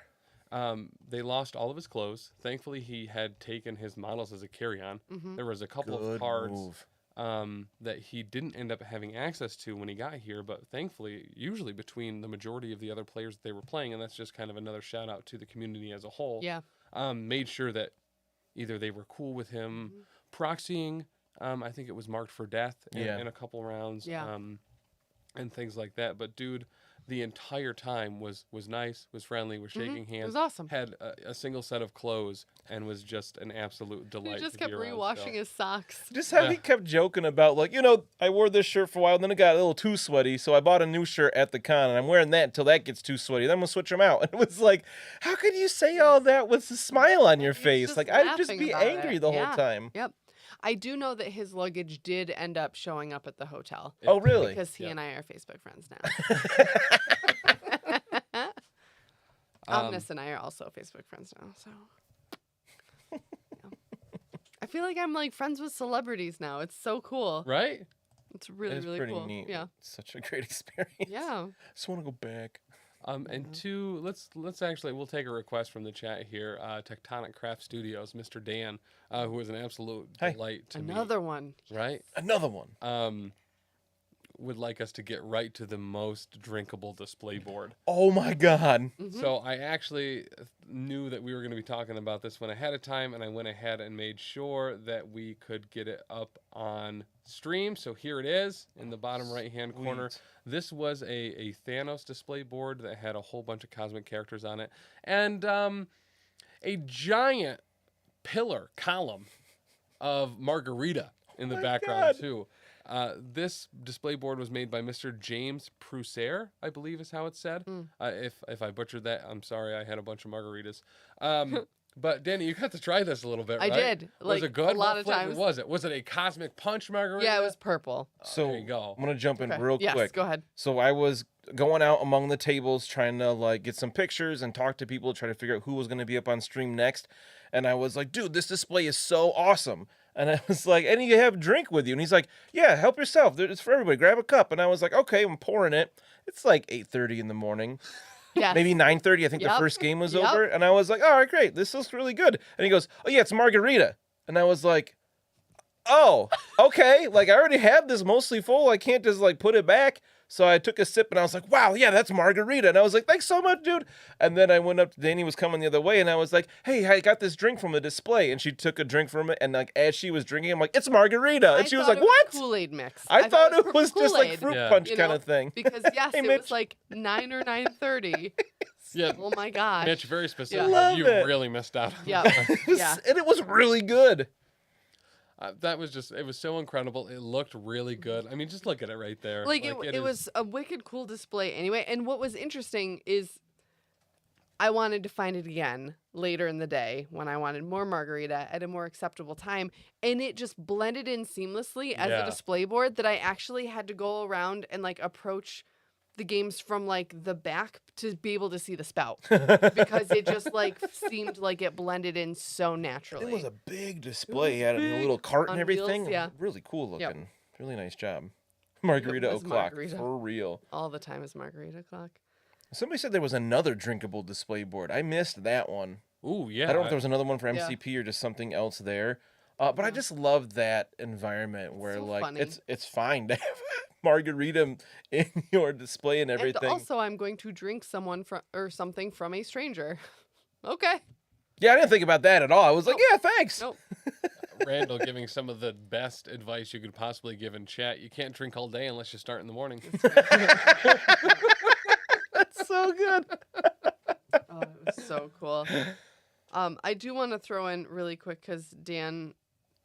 They lost all of his clothes. Thankfully, he had taken his models as a carry-on. Mm-hmm. There was a couple Good of cards move. that he didn't end up having access to when he got here, but thankfully, usually between the majority of the other players that they were playing, and that's just kind of another shout out to the community as a whole. Yeah. Made sure that either they were cool with him proxying. I think it was marked for death in a couple rounds. Yeah. And things like that. But dude, the entire time was nice, was friendly, was shaking It hands. was awesome. Had a single set of clothes and was just an absolute delight. He just to kept be around, rewashing so. his socks. Just how he kept joking about, like, I wore this shirt for a while, and then it got a little too sweaty, so I bought a new shirt at the con, and I'm wearing that until that gets too sweaty. Then I'm going to switch them out. And it was like, how could you say all that with a smile on your He's face? just Like, I'd just laughing be about angry it. the Yeah. whole time. Yep. I do know that his luggage did end up showing up at the hotel Oh, really? because he Yeah. and I are Facebook friends now. Omnis and I are also Facebook friends now, so. Yeah. I feel like I'm like friends with celebrities now. It's so cool. Right? It's really, It's really pretty cool. neat. Yeah. It's such a great experience. Yeah. Just want to go back. And two, let's actually we'll take a request from the chat here. Tectonic Craft Studios, Mr. Dan, who was an absolute Hi. delight to me. Another one. Right? Another one. Would like us to get right to the most drinkable display board. Oh, my God. So I actually knew that we were going to be talking about this one ahead of time, and I went ahead and made sure that we could get it up on stream. So here it is in the bottom right-hand corner. Sweet. This was a Thanos display board that had a whole bunch of cosmic characters on it, and a giant pillar column of Margarita in the my background God. too. This display board was made by Mr. James Prusair, I believe is how it's said. If I butchered that, I'm sorry. I had a bunch of margaritas. But Danny, you got to try this a little bit, I right? did. Was Like, it good? a lot What of flavor times. was it? Was it a Cosmic Punch margarita? Yeah, it was purple. So there you go. I'm going to jump in Okay. real Yes, quick. go ahead. So I was going out among the tables trying to like get some pictures and talk to people, try to figure out who was going to be up on stream next. And I was like, dude, this display is so awesome. And I was like, and you have a drink with you? And he's like, yeah, help yourself. It's for everybody. Grab a cup. And I was like, okay, I'm pouring it. It's like 8:30 in the morning. Yes. Maybe 9:30. I think the Yep. first game was Yep. over. And I was like, all right, great. This looks really good. And he goes, oh, yeah, it's margarita. And I was like, oh, okay. Like, I already have this mostly full. I can't just, like, put it back. So I took a sip, and I was like, wow, yeah, that's margarita. And I was like, thanks so much, dude. And then I went up to Danny, was coming the other way, and I was like, hey, I got this drink from the display. And she took a drink from it, and, like, as she was drinking, I'm like, it's margarita. And she was like, what? Kool-Aid mix. I thought it was purple just, like, Kool-Aid, fruit Yeah. punch you kind know? of thing. Because, yes, Hey, it Mitch. was like 9 or 9:30. Yeah. Oh, my gosh. Mitch, very specific. Love You it. really missed out. on Yeah. that. Yeah. And it was really good. That was just, it was so incredible. It looked really good. I mean, just look at it right there. Like, it is- was a wicked cool display anyway. And what was interesting is I wanted to find it again later in the day when I wanted more margarita at a more acceptable time. And it just blended in seamlessly as a display board that I actually had to go around and like approach the games from like the back to be able to see the spout because it just like seemed like it blended in so naturally. It was a big display. It had a little cart and everything. Wheels, yeah. Really cool looking. Yep. Really nice job. Margarita was o'clock, margarita. for real. All the time is margarita clock. Somebody said there was another drinkable display board. I missed that one. Ooh, yeah. I don't know if there was another one for Yeah. MCP or just something else there. But I just love that environment where So like funny. it's fine to have margarita in your display and everything. And also, I'm going to drink something from a stranger. Okay. Yeah, I didn't think about that at all. I was like, yeah, thanks. Nope. Randall giving some of the best advice you could possibly give in chat. You can't drink all day unless you start in the morning. That's so good. Oh, it was so cool. I do want to throw in really quick because Dan,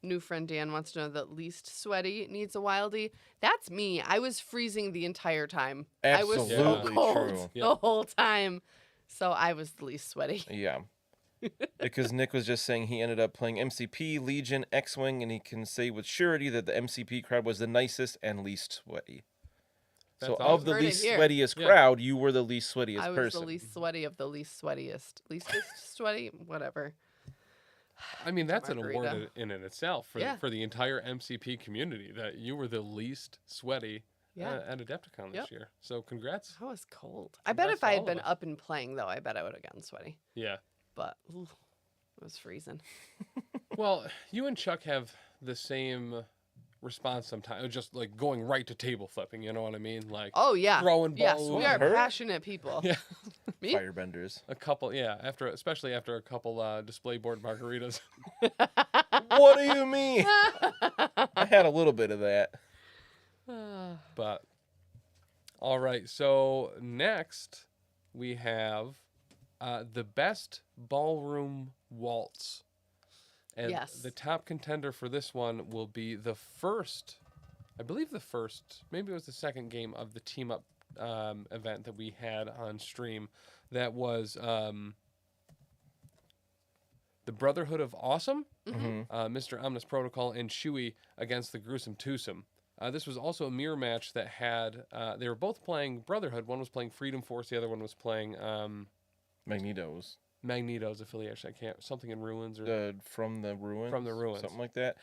new friend Dan, wants to know that least sweaty needs a Wildie. That's me. I was freezing the entire time. I was so Absolutely cold true. Yeah. the whole time. So I was the least sweaty. Yeah. Because Nick was just saying he ended up playing MCP, Legion, X-Wing, and he can say with surety that the MCP crowd was the nicest and least sweaty. That's So awesome. of the Heard it least here. sweatiest Yeah. crowd, you were the least sweatiest I was person. the least sweaty of the least sweatiest. Leastest sweaty? Whatever. I mean, that's an Margarita. award in and itself for, Yeah. for the entire MCP community that you were the least sweaty Yeah. at Adepticon this Yep. year. So congrats. I was cold. I bet Congrats if to I all had of been us. up and playing, though, I bet I would have gotten sweaty. Yeah. But ooh, it was freezing. Well, you and Chuck have the same response sometimes, just like going right to table flipping. You know what I mean? Like Oh, yeah. throwing Yes, balls. we are Her? passionate people. Yeah. Me? Firebenders. A couple, yeah. Especially after a couple display board margaritas. What do you mean? I had a little bit of that. But all right, so next we have the best ballroom waltz, and Yes. the top contender for this one will be the first, I believe the first, maybe it was the second game of the team up event that we had on stream. That was the Brotherhood of Awesome, Mr. Omnis Protocol, and Shuey against the Gruesome Twosome. This was also a mirror match that had, they were both playing Brotherhood. One was playing Freedom Force, the other one was playing Magneto's. Magneto's affiliation. I can't, something in Ruins or From the Ruins. From the Ruins. Something like that.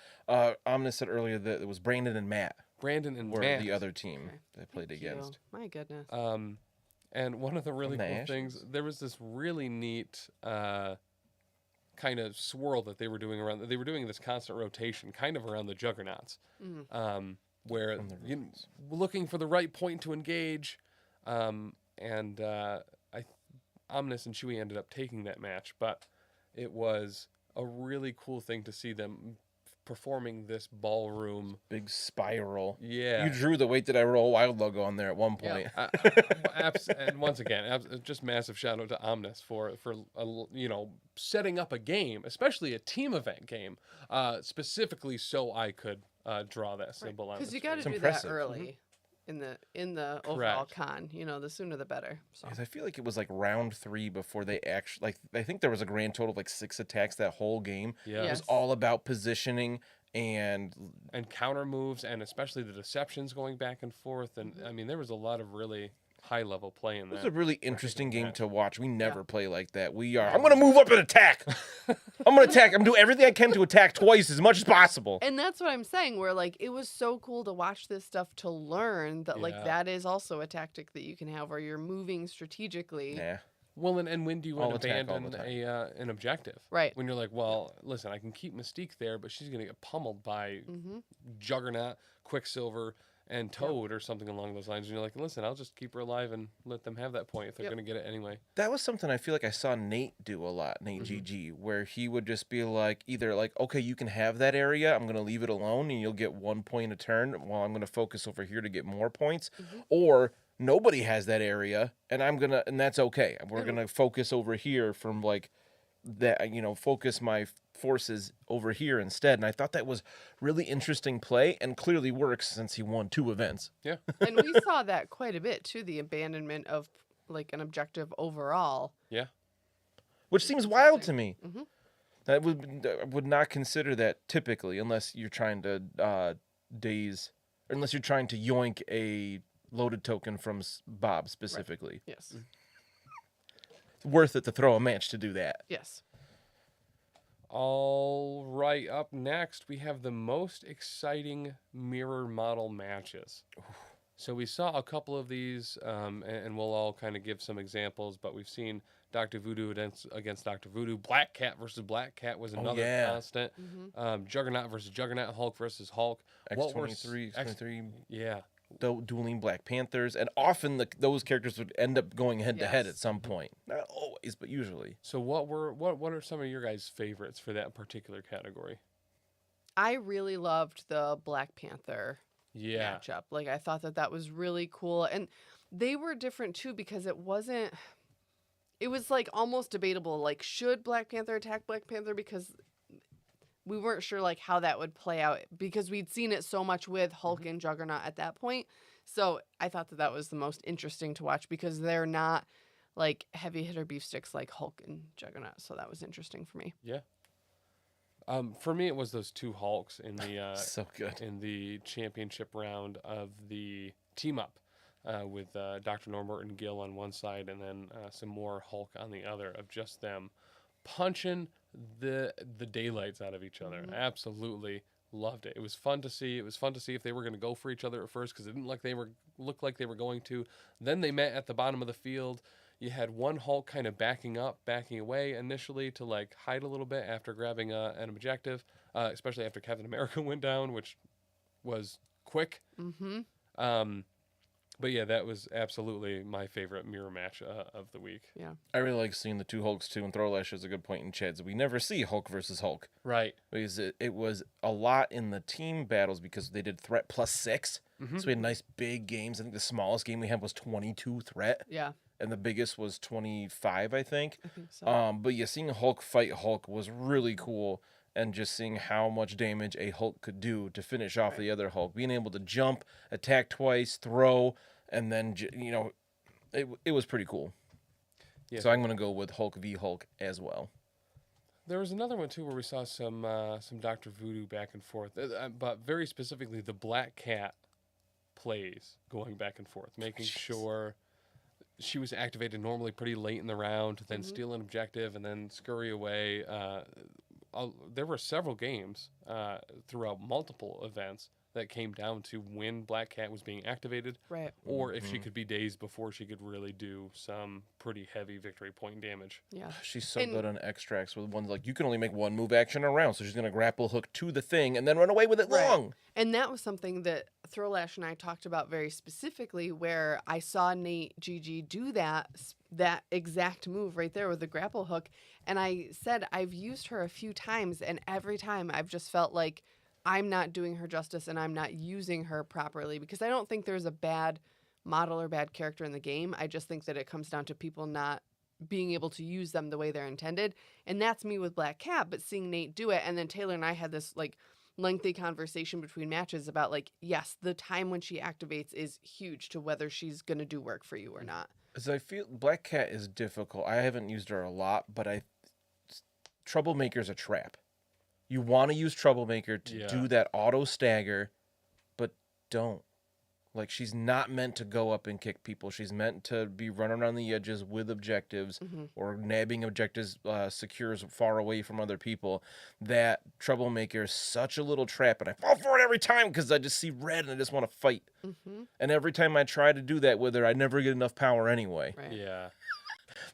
Omnis said earlier that it was Brandon and Matt Brandon and were Matt. the other team they played Thank you. against. My goodness. And one of the really From the cool things, Ashes? there was this really neat kind of swirl that they were doing around. They were doing this constant rotation, kind of around the juggernauts, where From the you Ruins. looking for the right point to engage, and Omnis and Chewie ended up taking that match, but it was a really cool thing to see them performing this ballroom. Big spiral. Yeah. You drew the Wait Did I Roll Wild logo on there at one point. And once again, just massive shout out to Omnis for setting up a game, especially a team event game, specifically so I could draw that symbol on. Because the you got to screen. do impressive. that early in the overall Correct. con. You know, the sooner the better. So. Because I feel like it was like round 3 before they actually, like, I think there was a grand total of like 6 attacks that whole game. Yeah. It was Yes. all about positioning and And counter moves, and especially the deceptions going back and forth, and I mean there was a lot of really high level play in it was that. a really interesting game match. to watch. We never play like that. I'm going to move up and attack. I'm going to attack. I'm doing everything I can to attack twice as much as possible. And that's what I'm saying, where like it was so cool to watch this stuff to learn that like Yeah. that is also a tactic that you can have where you're moving strategically. Yeah. Well, and when do you I'll attack all abandon the an objective? Right. When you're like, well, listen, I can keep Mystique there, but she's gonna get pummeled by Mm-hmm. Juggernaut, Quicksilver, and Toad or something along those lines. And you're like, listen, I'll just keep her alive and let them have that point if they're Yep. gonna get it anyway. That was something I feel like I saw Nate do a lot, Nate GG, where he would just be like, either like, okay, you can have that area, I'm going to leave it alone, and you'll get 1 point a turn, while I'm going to focus over here to get more points, or nobody has that area, and and that's okay. We're going to focus over here from like that, focus my forces over here instead. And I thought that was really interesting play, and clearly works since he won 2 events. Yeah. And we saw that quite a bit too, the abandonment of like an objective overall. Yeah. which seems wild to me. Mm-hmm. I would not consider that typically, unless you're trying to unless you're trying to yoink a loaded token from Bob specifically. Right. Yes. It's worth it to throw a match to do that. Yes. All right, up next, we have the most exciting mirror model matches. So we saw a couple of these, and we'll all kind of give some examples, but we've seen Dr. Voodoo against Dr. Voodoo. Black Cat versus Black Cat was another constant. Mm-hmm. Juggernaut versus Juggernaut. Hulk versus Hulk. X-23, X-23, yeah. dueling Black Panthers, and often those characters would end up going head-to-head at some point. Not always, but usually. So what are some of your guys' favorites for that particular category? I really loved the Black Panther Yeah. matchup. Like, I thought that was really cool. And they were different, too, because it was like almost debatable. Like, should Black Panther attack Black Panther? Because we weren't sure like how that would play out because we'd seen it so much with Hulk and Juggernaut at that point. So I thought that was the most interesting to watch because they're not like heavy hitter beef sticks like Hulk and Juggernaut. So that was interesting for me. Yeah. For me, it was those two Hulks in the so good in the championship round of the team up with Dr. Norbert and Gil on one side, and then some more Hulk on the other, of just them punching the daylights out of each other. Mm-hmm. Absolutely loved it. It was fun to see. It was fun to see if they were going to go for each other at first because it didn't look like they were going to. Then they met at the bottom of the field. You had one Hulk kind of backing away initially to like hide a little bit after grabbing an objective, especially after Captain America went down, which was quick. Mm-hmm. But yeah, that was absolutely my favorite mirror match of the week. Yeah. I really like seeing the two Hulks too, and Throwlash is a good point in Chad's. We never see Hulk versus Hulk. Right. Because it was a lot in the team battles because they did threat +6. Mm-hmm. So we had nice big games. I think the smallest game we had was 22 threat. Yeah. And the biggest was 25, I think. I think so. But yeah, seeing Hulk fight Hulk was really cool. And just seeing how much damage a Hulk could do to finish off the other Hulk. Being able to jump, attack twice, throw, and then, it was pretty cool. Yeah. So I'm going to go with Hulk v. Hulk as well. There was another one, too, where we saw some Dr. Voodoo back and forth. But very specifically, the Black Cat plays going back and forth, making sure she was activated normally pretty late in the round, then steal an objective, and then scurry away. There were several games throughout multiple events that came down to when Black Cat was being activated, Right. or if she could be dazed before she could really do some pretty heavy victory point damage. Yeah. She's so good on extracts with ones like you can only make one move action around, so she's going to grapple hook to the thing and then run away with it long. And that was something that Throwlash and I talked about very specifically, where I saw Nate GG do that exact move right there with the grapple hook. And I said, I've used her a few times, and every time I've just felt like I'm not doing her justice and I'm not using her properly, because I don't think there's a bad model or bad character in the game. I just think that it comes down to people not being able to use them the way they're intended. And that's me with Black Cat, but seeing Nate do it, and then Taylor and I had this like lengthy conversation between matches about like, yes, the time when she activates is huge to whether she's going to do work for you or not. As I feel Black Cat is difficult. I haven't used her a lot, but Troublemaker's a trap. You want to use Troublemaker to do that auto stagger, but don't. Like, she's not meant to go up and kick people. She's meant to be running around the edges with objectives or nabbing objectives secures far away from other people. That Troublemaker is such a little trap, and I fall for it every time because I just see red and I just want to fight. And every time I try to do that with her, I never get enough power anyway. Right. Yeah.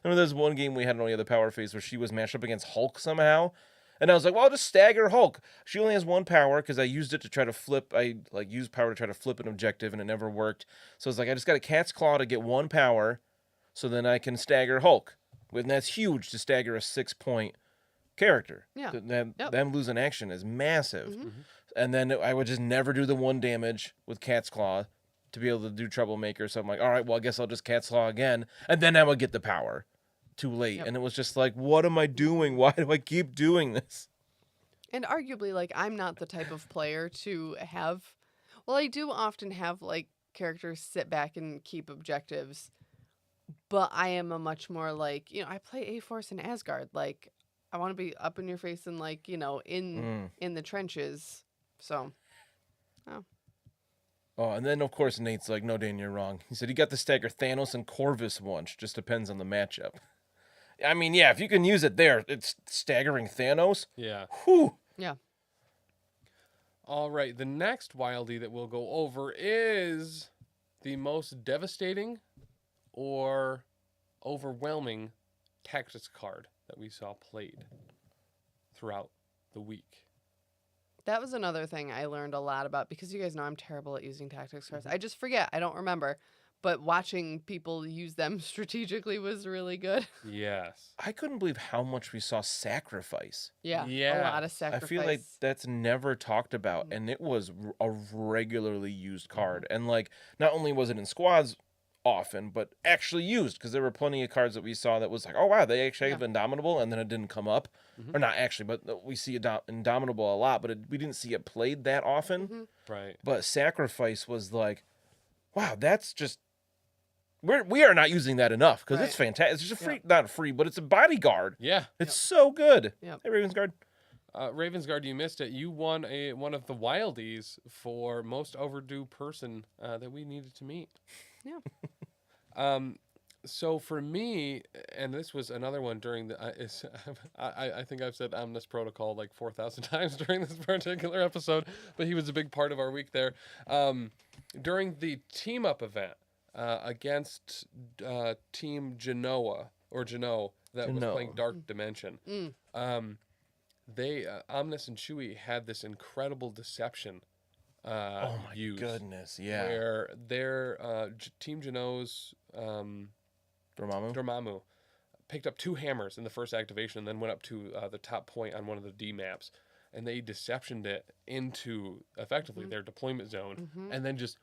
Remember there's one game we had on the other power phase where she was matched up against Hulk somehow? And I was like, well, I'll just stagger Hulk. She only has one power because I used it to try to flip. I used power to try to flip an objective, and it never worked. So I was like, I just got a cat's claw to get one power, so then I can stagger Hulk. And that's huge to stagger a 6-point character. Yeah. Them losing action is massive. And then I would just never do the 1 damage with cat's claw to be able to do Troublemaker. So I'm like, all right, well, I guess I'll just cat's claw again, and then I would get the power. Too late. And it was just like, what am I doing? Why do I keep doing this? And arguably, like, I'm not the type of player to have, well, I do often have like characters sit back and keep objectives, But I am a much more like, I play A-Force in Asgard. Like, I want to be up in your face and like, in the trenches. So, oh. Oh, and then of course Nate's like, "No, Dan, you're wrong." He said he got to stagger Thanos and Corvus once. Just depends on the matchup. I mean, yeah, if you can use it there, it's staggering Thanos. Yeah. Whew. Yeah. All right. The next Wildie that we'll go over is the most devastating or overwhelming tactics card that we saw played throughout the week. That was another thing I learned a lot about, because you guys know I'm terrible at using tactics cards. I just forget. I don't remember. But watching people use them strategically was really good. Yes. I couldn't believe how much we saw sacrifice. Yeah. Yeah. A lot of sacrifice. I feel like that's never talked about, and it was a regularly used card. And like, not only was it in squads often, but actually used, because there were plenty of cards that we saw that was like, oh wow, they actually have Indomitable, and then it didn't come up, or not actually, but we see Indomitable a lot, but we didn't see it played that often. Right. But sacrifice was like, wow, that's just. We are not using that enough, because it's fantastic. It's just a free, not free, but it's a bodyguard. Yeah. It's so good. Yep. Hey, Ravensguard. Ravensguard, you missed it. You won one of the Wildies for most overdue person that we needed to meet. Yeah. So for me, and this was another one during the, I think I've said Omnis Protocol like 4,000 times during this particular episode, but he was a big part of our week there. During the team up event against Team Genoa that was playing Dark Dimension, they Omnis and Chewie had this incredible deception. Oh my goodness, yeah. Where their Team Genoa's Dormammu picked up 2 hammers in the first activation, and then went up to the top point on one of the D maps, and they deceptioned it into effectively their deployment zone, and then just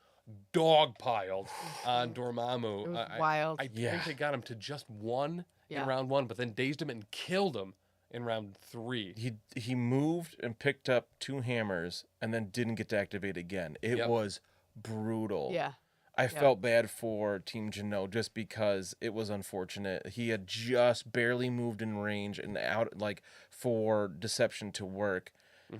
dogpiled on Dormammu. It was wild. I think they got him to just 1 in Yeah. round 1, but then dazed him and killed him in round 3. He moved and picked up 2 hammers and then didn't get to activate again. It was brutal. Yeah. I felt bad for Team Genoa just because it was unfortunate. He had just barely moved in range and out, like, for deception to work.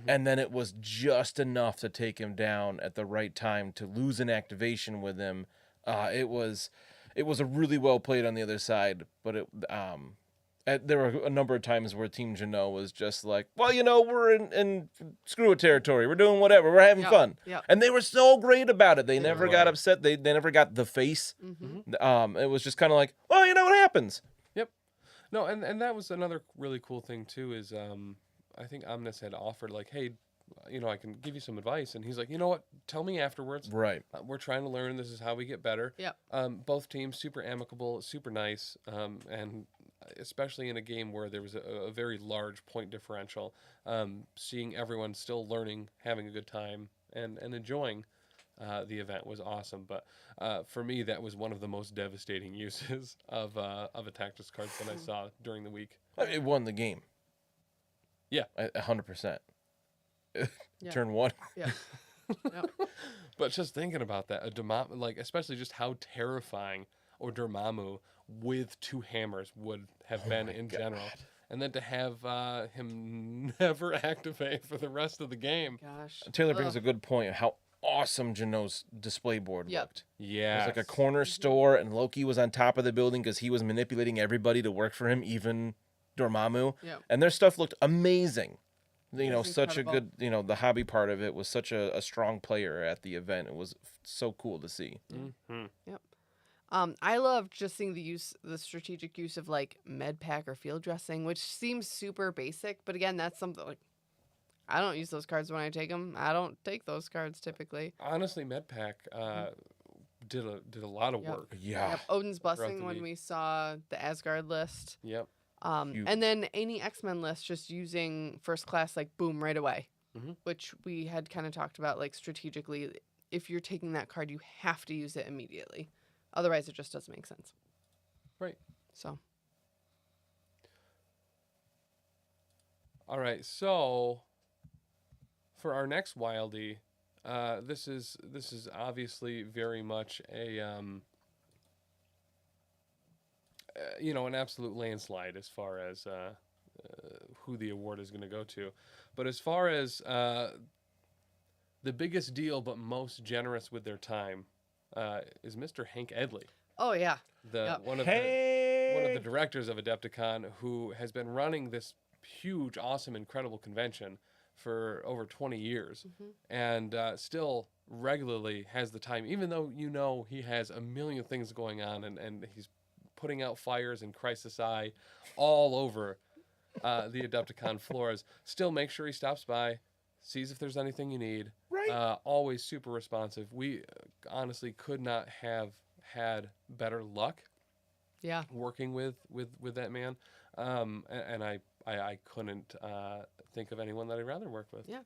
And then it was just enough to take him down at the right time to lose an activation with him. It was a really well played on the other side, but there were a number of times where Team Genoa was just like, well, we're in screw it territory. We're doing whatever. We're having fun. Yep. And they were so great about it. They never got upset. They never got the face. It was just kind of like, well, what happens? Yep. No, and that was another really cool thing too is I think Omnis had offered like, hey, I can give you some advice, and he's like, you know what? Tell me afterwards. Right. We're trying to learn. This is how we get better. Yep. Both teams super amicable, super nice, and especially in a game where there was a very large point differential, seeing everyone still learning, having a good time, and enjoying the event was awesome. But for me, that was one of the most devastating uses of a tactics card that I saw during the week. It won the game. Yeah. 100%. Yeah. Turn 1. Yeah. Yep. But just thinking about that, especially just how terrifying Dormammu with 2 hammers would have been in general. And then to have him never activate for the rest of the game. Gosh. Taylor brings a good point of how awesome Genoa's display board looked. Yeah. It was like a corner store, and Loki was on top of the building because he was manipulating everybody to work for him, even Dormammu. Yep. And their stuff looked amazing. It's Such incredible. a good, the hobby part of it was such a strong player at the event. It was so cool to see. Yep. I love just seeing the strategic use of like med pack or field dressing, which seems super basic, but again, that's something like I don't use those cards when I take them. I don't take those cards typically. Honestly, MedPack did a lot of work. Yeah. Yep. Odin's Blessing the when week. we saw the Asgard list. Yep. And then any X-Men list just using first class, like boom, right away, Mhm. which we had kind of talked about, like strategically, if you're taking that card, you have to use it immediately. Otherwise, it just doesn't make sense. Right. So, All right. So for our next Wildie, this is obviously very much a an absolute landslide as far as who the award is going to go to. But as far as the biggest deal but most generous with their time is Mr. Hank Edley. Oh yeah. One of the directors of AdeptiCon, who has been running this huge, awesome, incredible convention for over 20 years, and still regularly has the time, even though he has a million things going on, and he's putting out fires in Crisis Eye all over the AdeptiCon floors. Still make sure he stops by, sees if there's anything you need. Right. Always super responsive. We honestly could not have had better luck. Yeah. Working with that man, and I couldn't think of anyone that I'd rather work with. Yeah.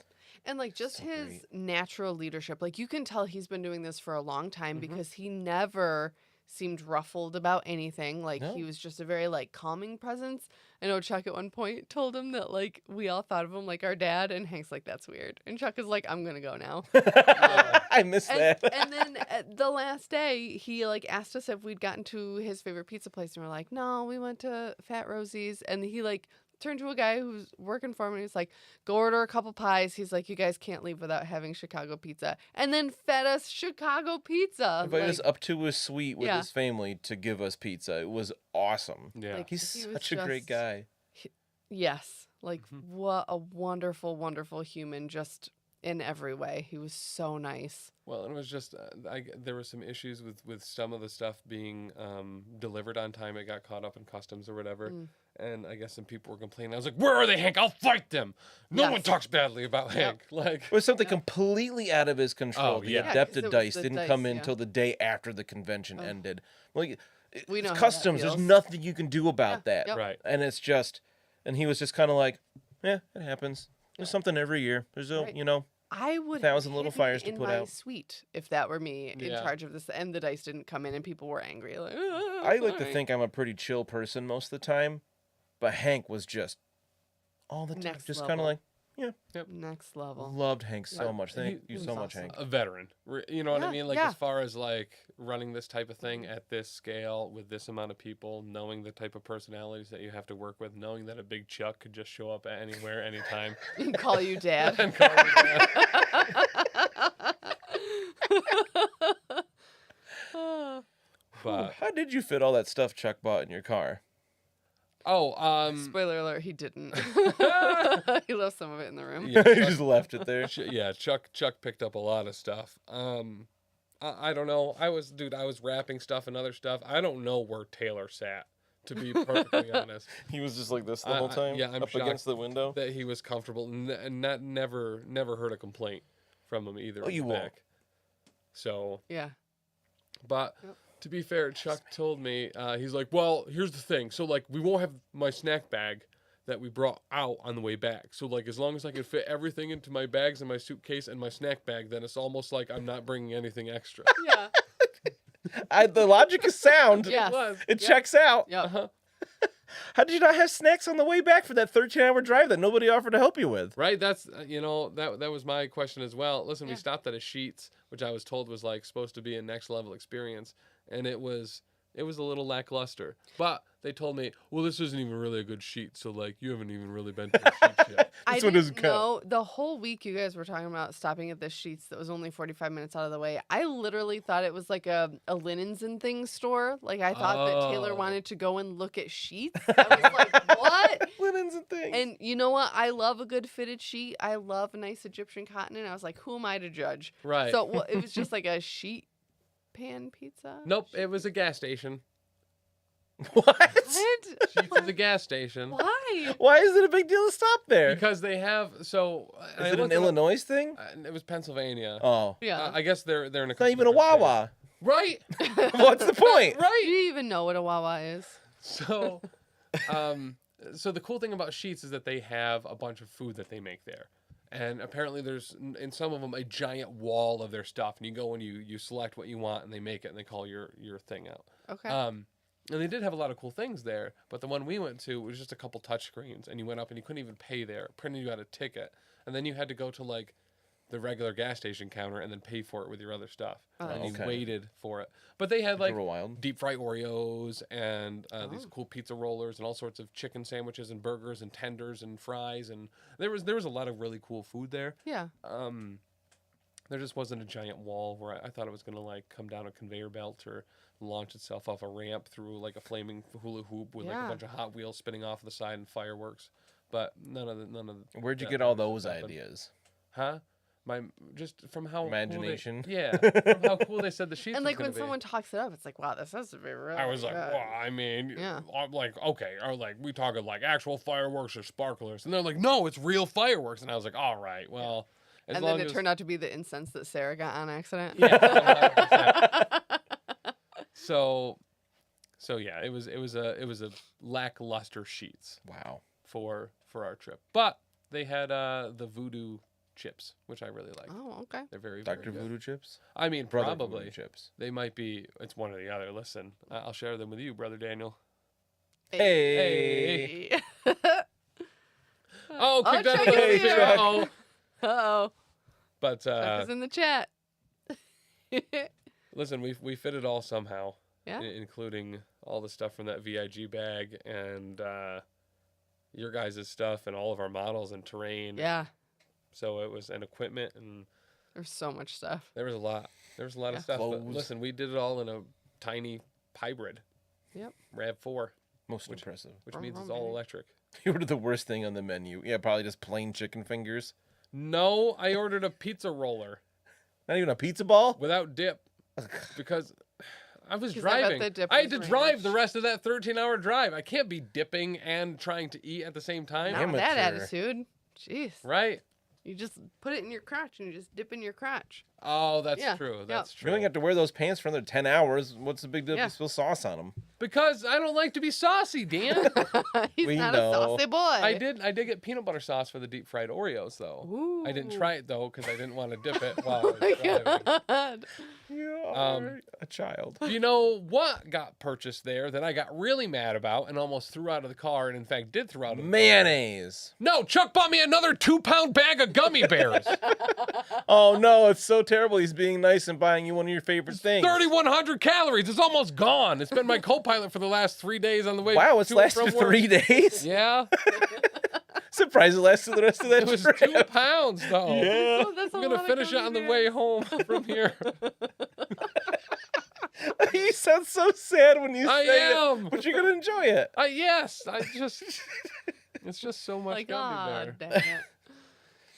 And like just So his great. natural leadership, like you can tell he's been doing this for a long time because he never seemed ruffled about anything. Like No. he was just a very like calming presence. I know Chuck at one point told him that like we all thought of him like our dad, and Hank's like, that's weird. And Chuck is like, I'm gonna go now. I missed that. And then at the last day, he like asked us if we'd gotten to his favorite pizza place, and we're like, no, we went to Fat Rosie's. And he like turned to a guy who's working for him, and he's like, go order a couple pies. He's like, you guys can't leave without having Chicago pizza. And then fed us Chicago pizza. Invited us Like, up to his suite with Yeah. his family to give us pizza. It was awesome. Yeah. Like, He's he was such a great just- guy. yes. Like, what a wonderful, wonderful human, just in every way. He was so nice. Well, it was just there were some issues with some of the stuff being delivered on time. It got caught up in customs or whatever, and I guess some people were complaining. I was like, "Where are they, Hank? I'll fight them." No Yes. one talks badly about Hank. Like, It was something completely out of his control. Oh, The yeah. Yeah, 'cause it Adepted was dice the didn't dice, come in yeah. until the day after the convention ended. Like, We know it's how that customs. There's feels. nothing you can do about that. Yep. right? And it's just, and he was just kind of like, yeah, it happens. There's something every year. There's a, Right. I would 1,000 have little hidden fires to in put my out. suite if that were me in Yeah. charge of this, and the dice didn't come in, and people were angry. Like, I like to think I'm a pretty chill person most of the time, but Hank was just all the time, Next just kind of level. like, yeah, next level. loved Hank so Yeah. much. Thank you was so much, awesome. Hank. A veteran. You know what I Yeah, mean? Like, yeah. as far as like running this type of thing at this scale with this amount of people, knowing the type of personalities that you have to work with, knowing that a big Chuck could just show up at anywhere, anytime, And call you dad. and call you dad. But How did you fit all that stuff Chuck bought in your car? Spoiler alert, he didn't. He left some of it in the room. yeah, He Chuck- just left it there. Yeah, Chuck picked up a lot of stuff. I don't know. I was wrapping stuff and other stuff. I don't know where Taylor sat, to be perfectly honest. He was just like this the whole time, yeah, I'm up shocked against the window. that he was comfortable, and that never heard a complaint from him either. Oh, in you the won't. back. So, Yeah. but Yep. to be fair, Chuck told me he's like, well, here's the thing. So like, we won't have my snack bag that we brought out on the way back. So like, as long as I can fit everything into my bags and my suitcase and my snack bag, then it's almost like I'm not bringing anything extra. Yeah. The logic is sound. Yes. was. It Yep. checks out. Yep. Uh-huh. How did you not have snacks on the way back for that 13-hour drive that nobody offered to help you with? Right, that's that was my question as well. Listen, we Yeah. stopped at a Sheets, which I was told was like supposed to be a next level experience, and it was a little lackluster. But they told me, well, this isn't even really a good Sheet, so like you haven't even really been to a Sheets yet. I This one doesn't didn't know the whole week you guys were talking about stopping at this Sheets that was only 45 minutes out of the way. I literally thought it was like a linens and things store. Like I thought that Taylor Oh. wanted to go and look at sheets. I was like, what? Linens and things. And you know what? I love a good fitted sheet. I love a nice Egyptian cotton. And I was like, who am I to judge? Right. So it was just like a sheet pan pizza? Nope, it was a gas station. What? What? Sheets is a gas station. Why? Why is it a big deal to stop there? Because they have so. Is it an Illinois thing? It was Pennsylvania. Oh. Yeah. I guess they're in a. It's not even a Wawa. Right. What's the point? Do Right. you even know what a Wawa is? So, so the cool thing about Sheets is that they have a bunch of food that they make there. And apparently there's, in some of them, a giant wall of their stuff. And you go and you select what you want, and they make it, and they call your thing out. Okay. And they did have a lot of cool things there. But the one we went to was just a couple touch screens. And you went up, and you couldn't even pay there. It printed you out a ticket. And then you had to go to, like, the regular gas station counter and then pay for it with your other stuff. Oh, And okay. you waited for it. But they had like Real wild. deep fried Oreos and these Oh. cool pizza rollers and all sorts of chicken sandwiches and burgers and tenders and fries, and there was a lot of really cool food there. Yeah. There just wasn't a giant wall where I thought it was gonna like come down a conveyor belt or launch itself off a ramp through like a flaming hula hoop with like a Yeah. bunch of Hot Wheels spinning off the side and fireworks. But none of the Where'd you that get all kind of those stuff happened. ideas? Huh? Just from how Imagination. Cool from how cool they said the sheets. And was like when gonna be. someone talks it up, it's like, wow, this has to be real. I was like, good. well, I mean, Yeah. I'm like, okay, or like we talking like actual fireworks or sparklers, and they're like, no, it's real fireworks, and I was like, all right, well, as And long then it as turned out to be the incense that Sarah got on accident. yeah, 100%. so yeah, it was a lackluster sheets Wow. for our trip, but they had the voodoo chips, which I really like. Oh, okay. They're very Dr. good. Voodoo chips? I mean, Brother probably Voodoo chips. they might be. It's one or the other. Listen, I'll share them with you, brother Daniel. Hey. Oh, Oh, kick that Chuck in is the here. show. Uh-oh. But Chuck is in the chat. listen, we fit it all somehow, Yeah. including all the stuff from that VIG bag and your guys' stuff and all of our models and terrain. Yeah. So it was an equipment, and There's so much stuff. there was a lot. There was a lot Yeah. of stuff. But Clothes. listen, we did it all in a tiny hybrid. Yep. RAV4, Most impressive. which Vroom, means it's vroom, all baby. electric. You ordered the worst thing on the menu. Yeah, probably just plain chicken fingers. No, I ordered a pizza roller Not even a pizza ball? without dip because I was 'Cause I bet driving. the dip I had was to drive ranch. the rest of that 13-hour drive. I can't be dipping and trying to eat at the same time. Not with that Amateur. attitude. Jeez. Right? You just put it in your crotch and you just dip in your crotch. Oh, that's Yeah, true. yeah. That's You true. only have to wear those pants for another 10 hours. What's the big deal if Yeah. you spill sauce on them? Because I don't like to be saucy, Dan. He's We not know. a saucy boy. I did get peanut butter sauce for the deep fried Oreos though. Ooh. I didn't try it though because I didn't want to dip it while I Oh was my driving. God. You Um, are a child. You know what got purchased there that I got really mad about and almost threw out of the car, and in fact did throw out of the car? Mayonnaise. No, Chuck bought me another 2-pound bag of gummy bears. Oh no, it's so terrible. He's being nice and buying you one of your favorite things. 3,100 calories. It's almost gone. It's been my co-pilot for the last 3 days on the way. Wow, it's to and lasted from work. 3 days? Yeah, Surprised it lasted the rest of that it was trip. 2 pounds though. Yeah. Oh, that's a I'm gonna lot of finish it gummy on the bears. way home from here. You sound so sad when you I say am. it, but you're gonna enjoy it. Yes, it's just so much Like, gummy ah, bear. dang it.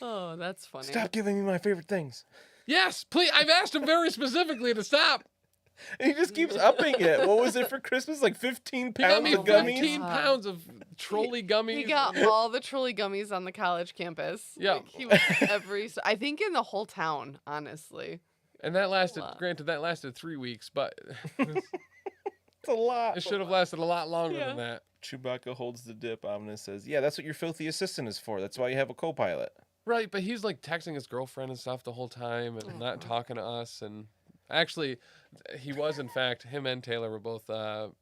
Oh, that's funny. Stop giving me my favorite things. Yes, please. I've asked him very specifically to stop. And he just keeps upping it. What was it for Christmas? Like 15 He got pounds me of gummies? 15 pounds of trolley gummies. He got all the trolley gummies on the college campus. Yeah. Like, he was I think in the whole town, honestly. And that lasted, Wow. granted, that lasted 3 weeks, but it It's a lot. should have lasted a lot longer Yeah. than that. Chewbacca holds the dip. Ominous says, yeah, that's what your filthy assistant is for. That's why you have a co-pilot. Right, but he's like texting his girlfriend and stuff the whole time and not talking to us. And actually, he was, in fact, him and Taylor were both, on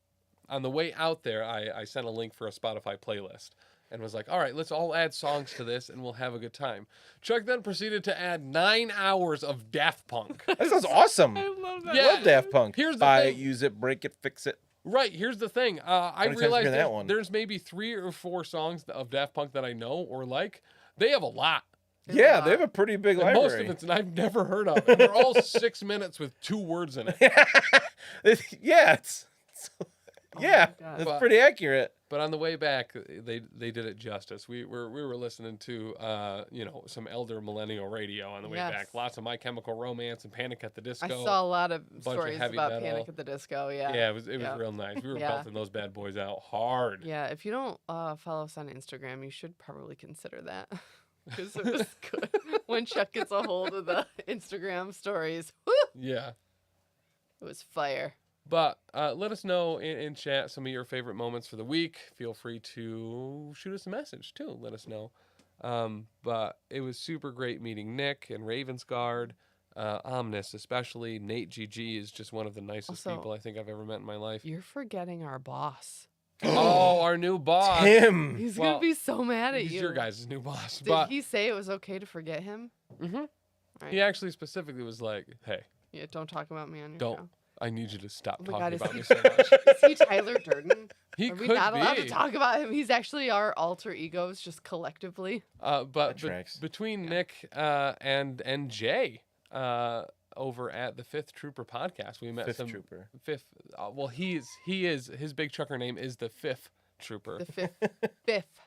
the way out there, I sent a link for a Spotify playlist and was like, all right, let's all add songs to this and we'll have a good time. Chuck then proceeded to add 9 hours of Daft Punk. That sounds awesome. I love that. Yeah. Love Daft Punk. Here's the Buy it, thing. use it, break it, fix it. Right, here's the thing. I many times realized you hear that there's, one? there's maybe 3 or 4 songs of Daft Punk that I know or like. They have a lot. There's a Yeah, lot. they have a pretty big And library. most of it's that I've never heard of. And they're all 6 minutes with 2 words in it. Yeah, yeah, my God. that's But- pretty accurate. But on the way back, they did it justice. We were listening to some elder millennial radio on the way Yes. back. Lots of My Chemical Romance and Panic at the Disco. I saw a lot of of stories heavy about metal. Panic at the Disco. Yeah. Yeah, it was Yeah. real nice. We were Yeah. belting those bad boys out hard. Yeah, if you don't follow us on Instagram, you should probably consider that. Because it was good. When Chuck gets a hold of the Instagram stories, woo, Yeah. it was fire. But let us know in chat some of your favorite moments for the week. Feel free to shoot us a message too. Let us know. But it was super great meeting Nick and Ravensguard. Omnis, especially. Nate GG is just one of the nicest Also- people I think I've ever met in my life. You're forgetting our boss. Oh, our new boss. Tim. He's Well, gonna be so mad at He's you. your guys' new boss. Did But he say it was okay to forget him? Mhm. Right. He actually specifically was like, "Hey, Yeah, don't talk about me on your don't. show. I need you to stop Oh my talking God, about is me he- so much." Is he Tyler Durden? He Are could we not be. allowed to talk about him? He's actually our alter egos, just collectively. But tracks. between Nick and Jay over at the Fifth Trooper podcast, we met Fifth some Trooper. Fifth. Well, he is his big trucker name is the Fifth Trooper. The fifth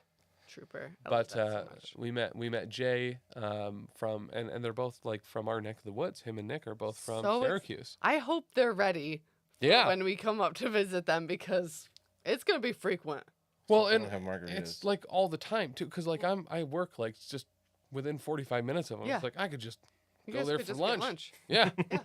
trooper. I love But that so much. we met Jay from and they're both like from our neck of the woods. Him and Nick are both from So it's- Syracuse. I hope they're ready Yeah. when we come up to visit them because it's gonna be frequent. Well, They and don't have margaritas. it's like all the time too, because like I work like just within 45 minutes of them. Yeah. It's like I could just You go guys there could for just get lunch. lunch. Yeah. Yeah.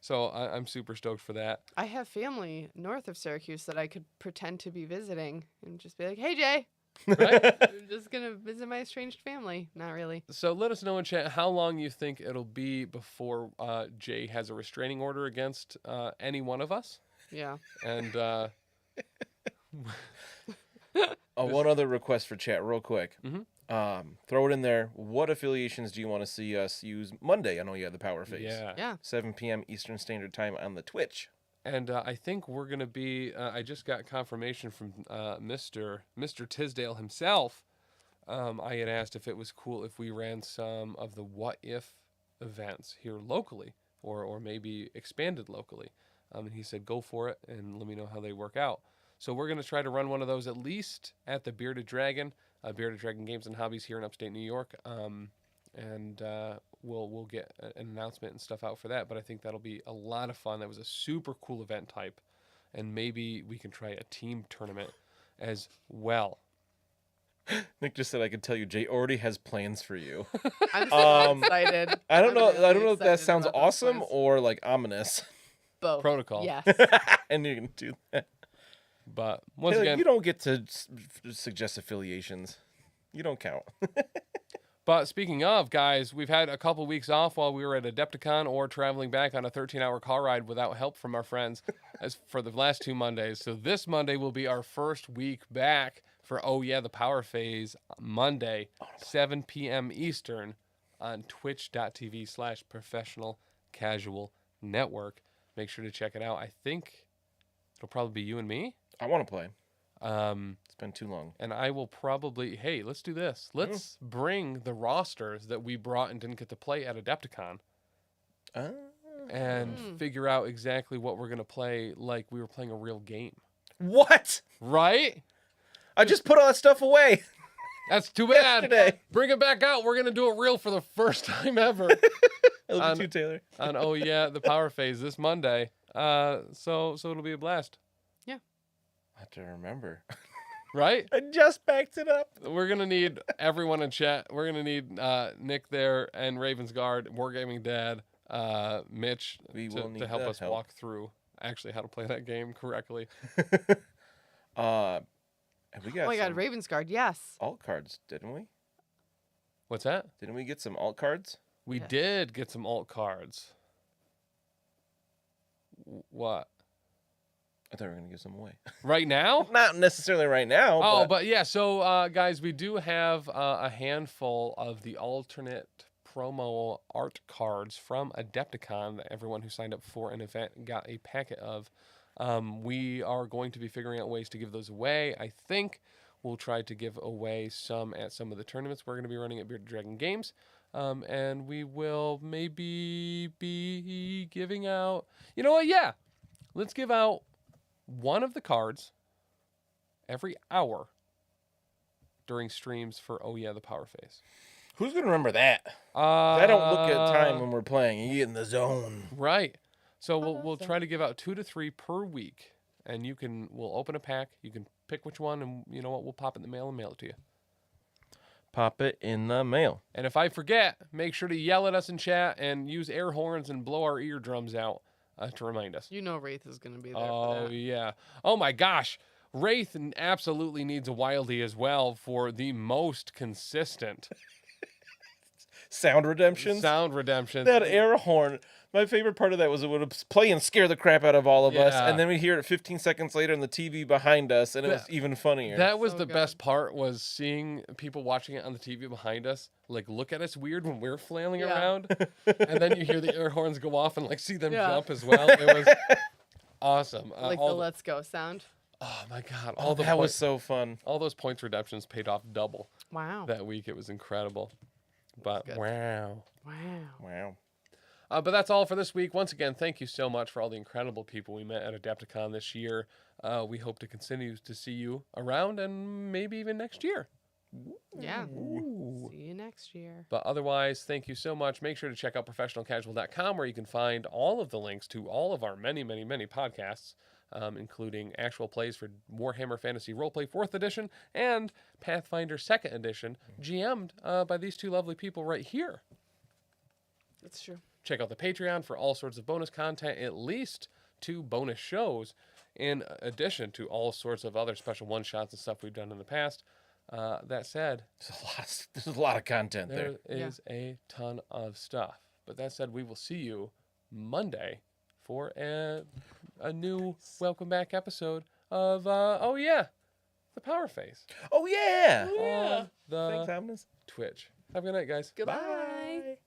So I'm super stoked for that. I have family north of Syracuse that I could pretend to be visiting and just be like, "Hey, Jay, Right? I'm just gonna visit my estranged family." Not really. So let us know in chat how long you think it'll be before Jay has a restraining order against any one of us. Yeah. And One other request for chat, real quick. Mhm. Throw it in there. What affiliations do you want to see us use Monday? I know you have the Power Phase. yeah. Yeah. 7 p.m. Eastern Standard Time on the Twitch. And I think we're gonna be. I just got confirmation from Mr. Tisdale himself. I had asked if it was cool if we ran some of the What If events here locally, or maybe expanded locally. And he said go for it and let me know how they work out. So we're gonna try to run one of those at least at the Bearded Dragon Games and Hobbies here in upstate New York. And we'll get an announcement and stuff out for that. But I think that'll be a lot of fun. That was a super cool event type, and maybe we can try a team tournament as well. Nick just said I could tell you Jay already has plans for you. I'm so excited. I don't I'm know. I really don't know if that excited sounds about those awesome plans. or like ominous. Both. Protocol. Yes. And you can do that. But once Hey, again, you don't get to suggest affiliations. You don't count. but speaking of, guys, we've had a couple weeks off while we were at AdeptiCon or traveling back on a 13-hour car ride without help from our friends as for the last 2 Mondays. So this Monday will be our first week back for the Power Phase Monday, 7 p.m. Eastern on twitch.tv/professional casual network. Make sure to check it out. I think it'll probably be you and me. I want to play. Um, It's been too long. And I will probably, hey, let's do this. Let's bring the rosters that we brought and didn't get to play at Adepticon and figure out exactly what we're going to play like we were playing a real game. What? Right? I just put all that stuff away. That's too bad. Yesterday. Bring it back out. We're going to do it real for the first time ever It'll be too, Taylor. on, the Power Phase this Monday. So it'll be a blast. I have to remember. Right? I just backed it up. We're going to need everyone in chat. We're going to need Nick there and Ravensguard, Wargaming Dad, Mitch We will need to help that us help. walk through actually how to play that game correctly. And we got Oh my God, some Ravensguard. Yes. alt cards, didn't we? What's that? Didn't we get some alt cards? We Yes. did get some alt cards. What? I thought we were going to give some away. Right now? Not necessarily right now. Oh, but yeah. So, guys, we do have a handful of the alternate promo art cards from Adepticon that everyone who signed up for an event got a packet of. We are going to be figuring out ways to give those away. I think we'll try to give away some at some of the tournaments we're going to be running at Bearded Dragon Games. And we will maybe be giving out... You know what? Yeah. Let's give out one of the cards every hour during streams for the Power Phase. Who's going to remember that? I don't look at time when we're playing. You get in the zone. Right. So Oh, we'll that's try to give out 2 to 3 per week, and we'll open a pack. You can pick which one, and you know what? We'll pop it in the mail and mail it to you. Pop it in the mail. And if I forget, make sure to yell at us in chat and use air horns and blow our eardrums out to remind us. You know Wraith is going to be there. Oh, for that. yeah. Oh, my gosh. Wraith absolutely needs a Wildie as well for the most consistent Sound redemption. sound redemption. That air horn. My favorite part of that was it would play and scare the crap out of all of us, Yeah. and then we hear it 15 seconds later on the TV behind us, and it was even funnier. That was So the good. best part, was seeing people watching it on the TV behind us, like, look at us weird when we're flailing Yeah. around, and then you hear the air horns go off and, like, see them Yeah. jump as well. It was awesome. Like the let's go sound. Oh my god! Oh, that was so fun. all those points redemptions paid off double Wow. that week. It was incredible. But good. wow. Wow. Wow. But that's all for this week. Once again, thank you so much for all the incredible people we met at AdeptiCon this year. We hope to continue to see you around and maybe even next year. Yeah. Ooh. See you next year. But otherwise, thank you so much. Make sure to check out professionalcasual.com, where you can find all of the links to all of our many, many, many podcasts, including actual plays for Warhammer Fantasy Roleplay 4th Edition and Pathfinder 2nd Edition, GM'd by these two lovely people right here. That's true. Check out the Patreon for all sorts of bonus content, at least 2 bonus shows, in addition to all sorts of other special one-shots and stuff we've done in the past. That said, There's a lot of content there there. is a ton of stuff. But that said, we will see you Monday for a new welcome back episode of, the Power Face. Oh, yeah. On the Thanks, Omnis. Twitch. Have a good night, guys. Goodbye. Bye.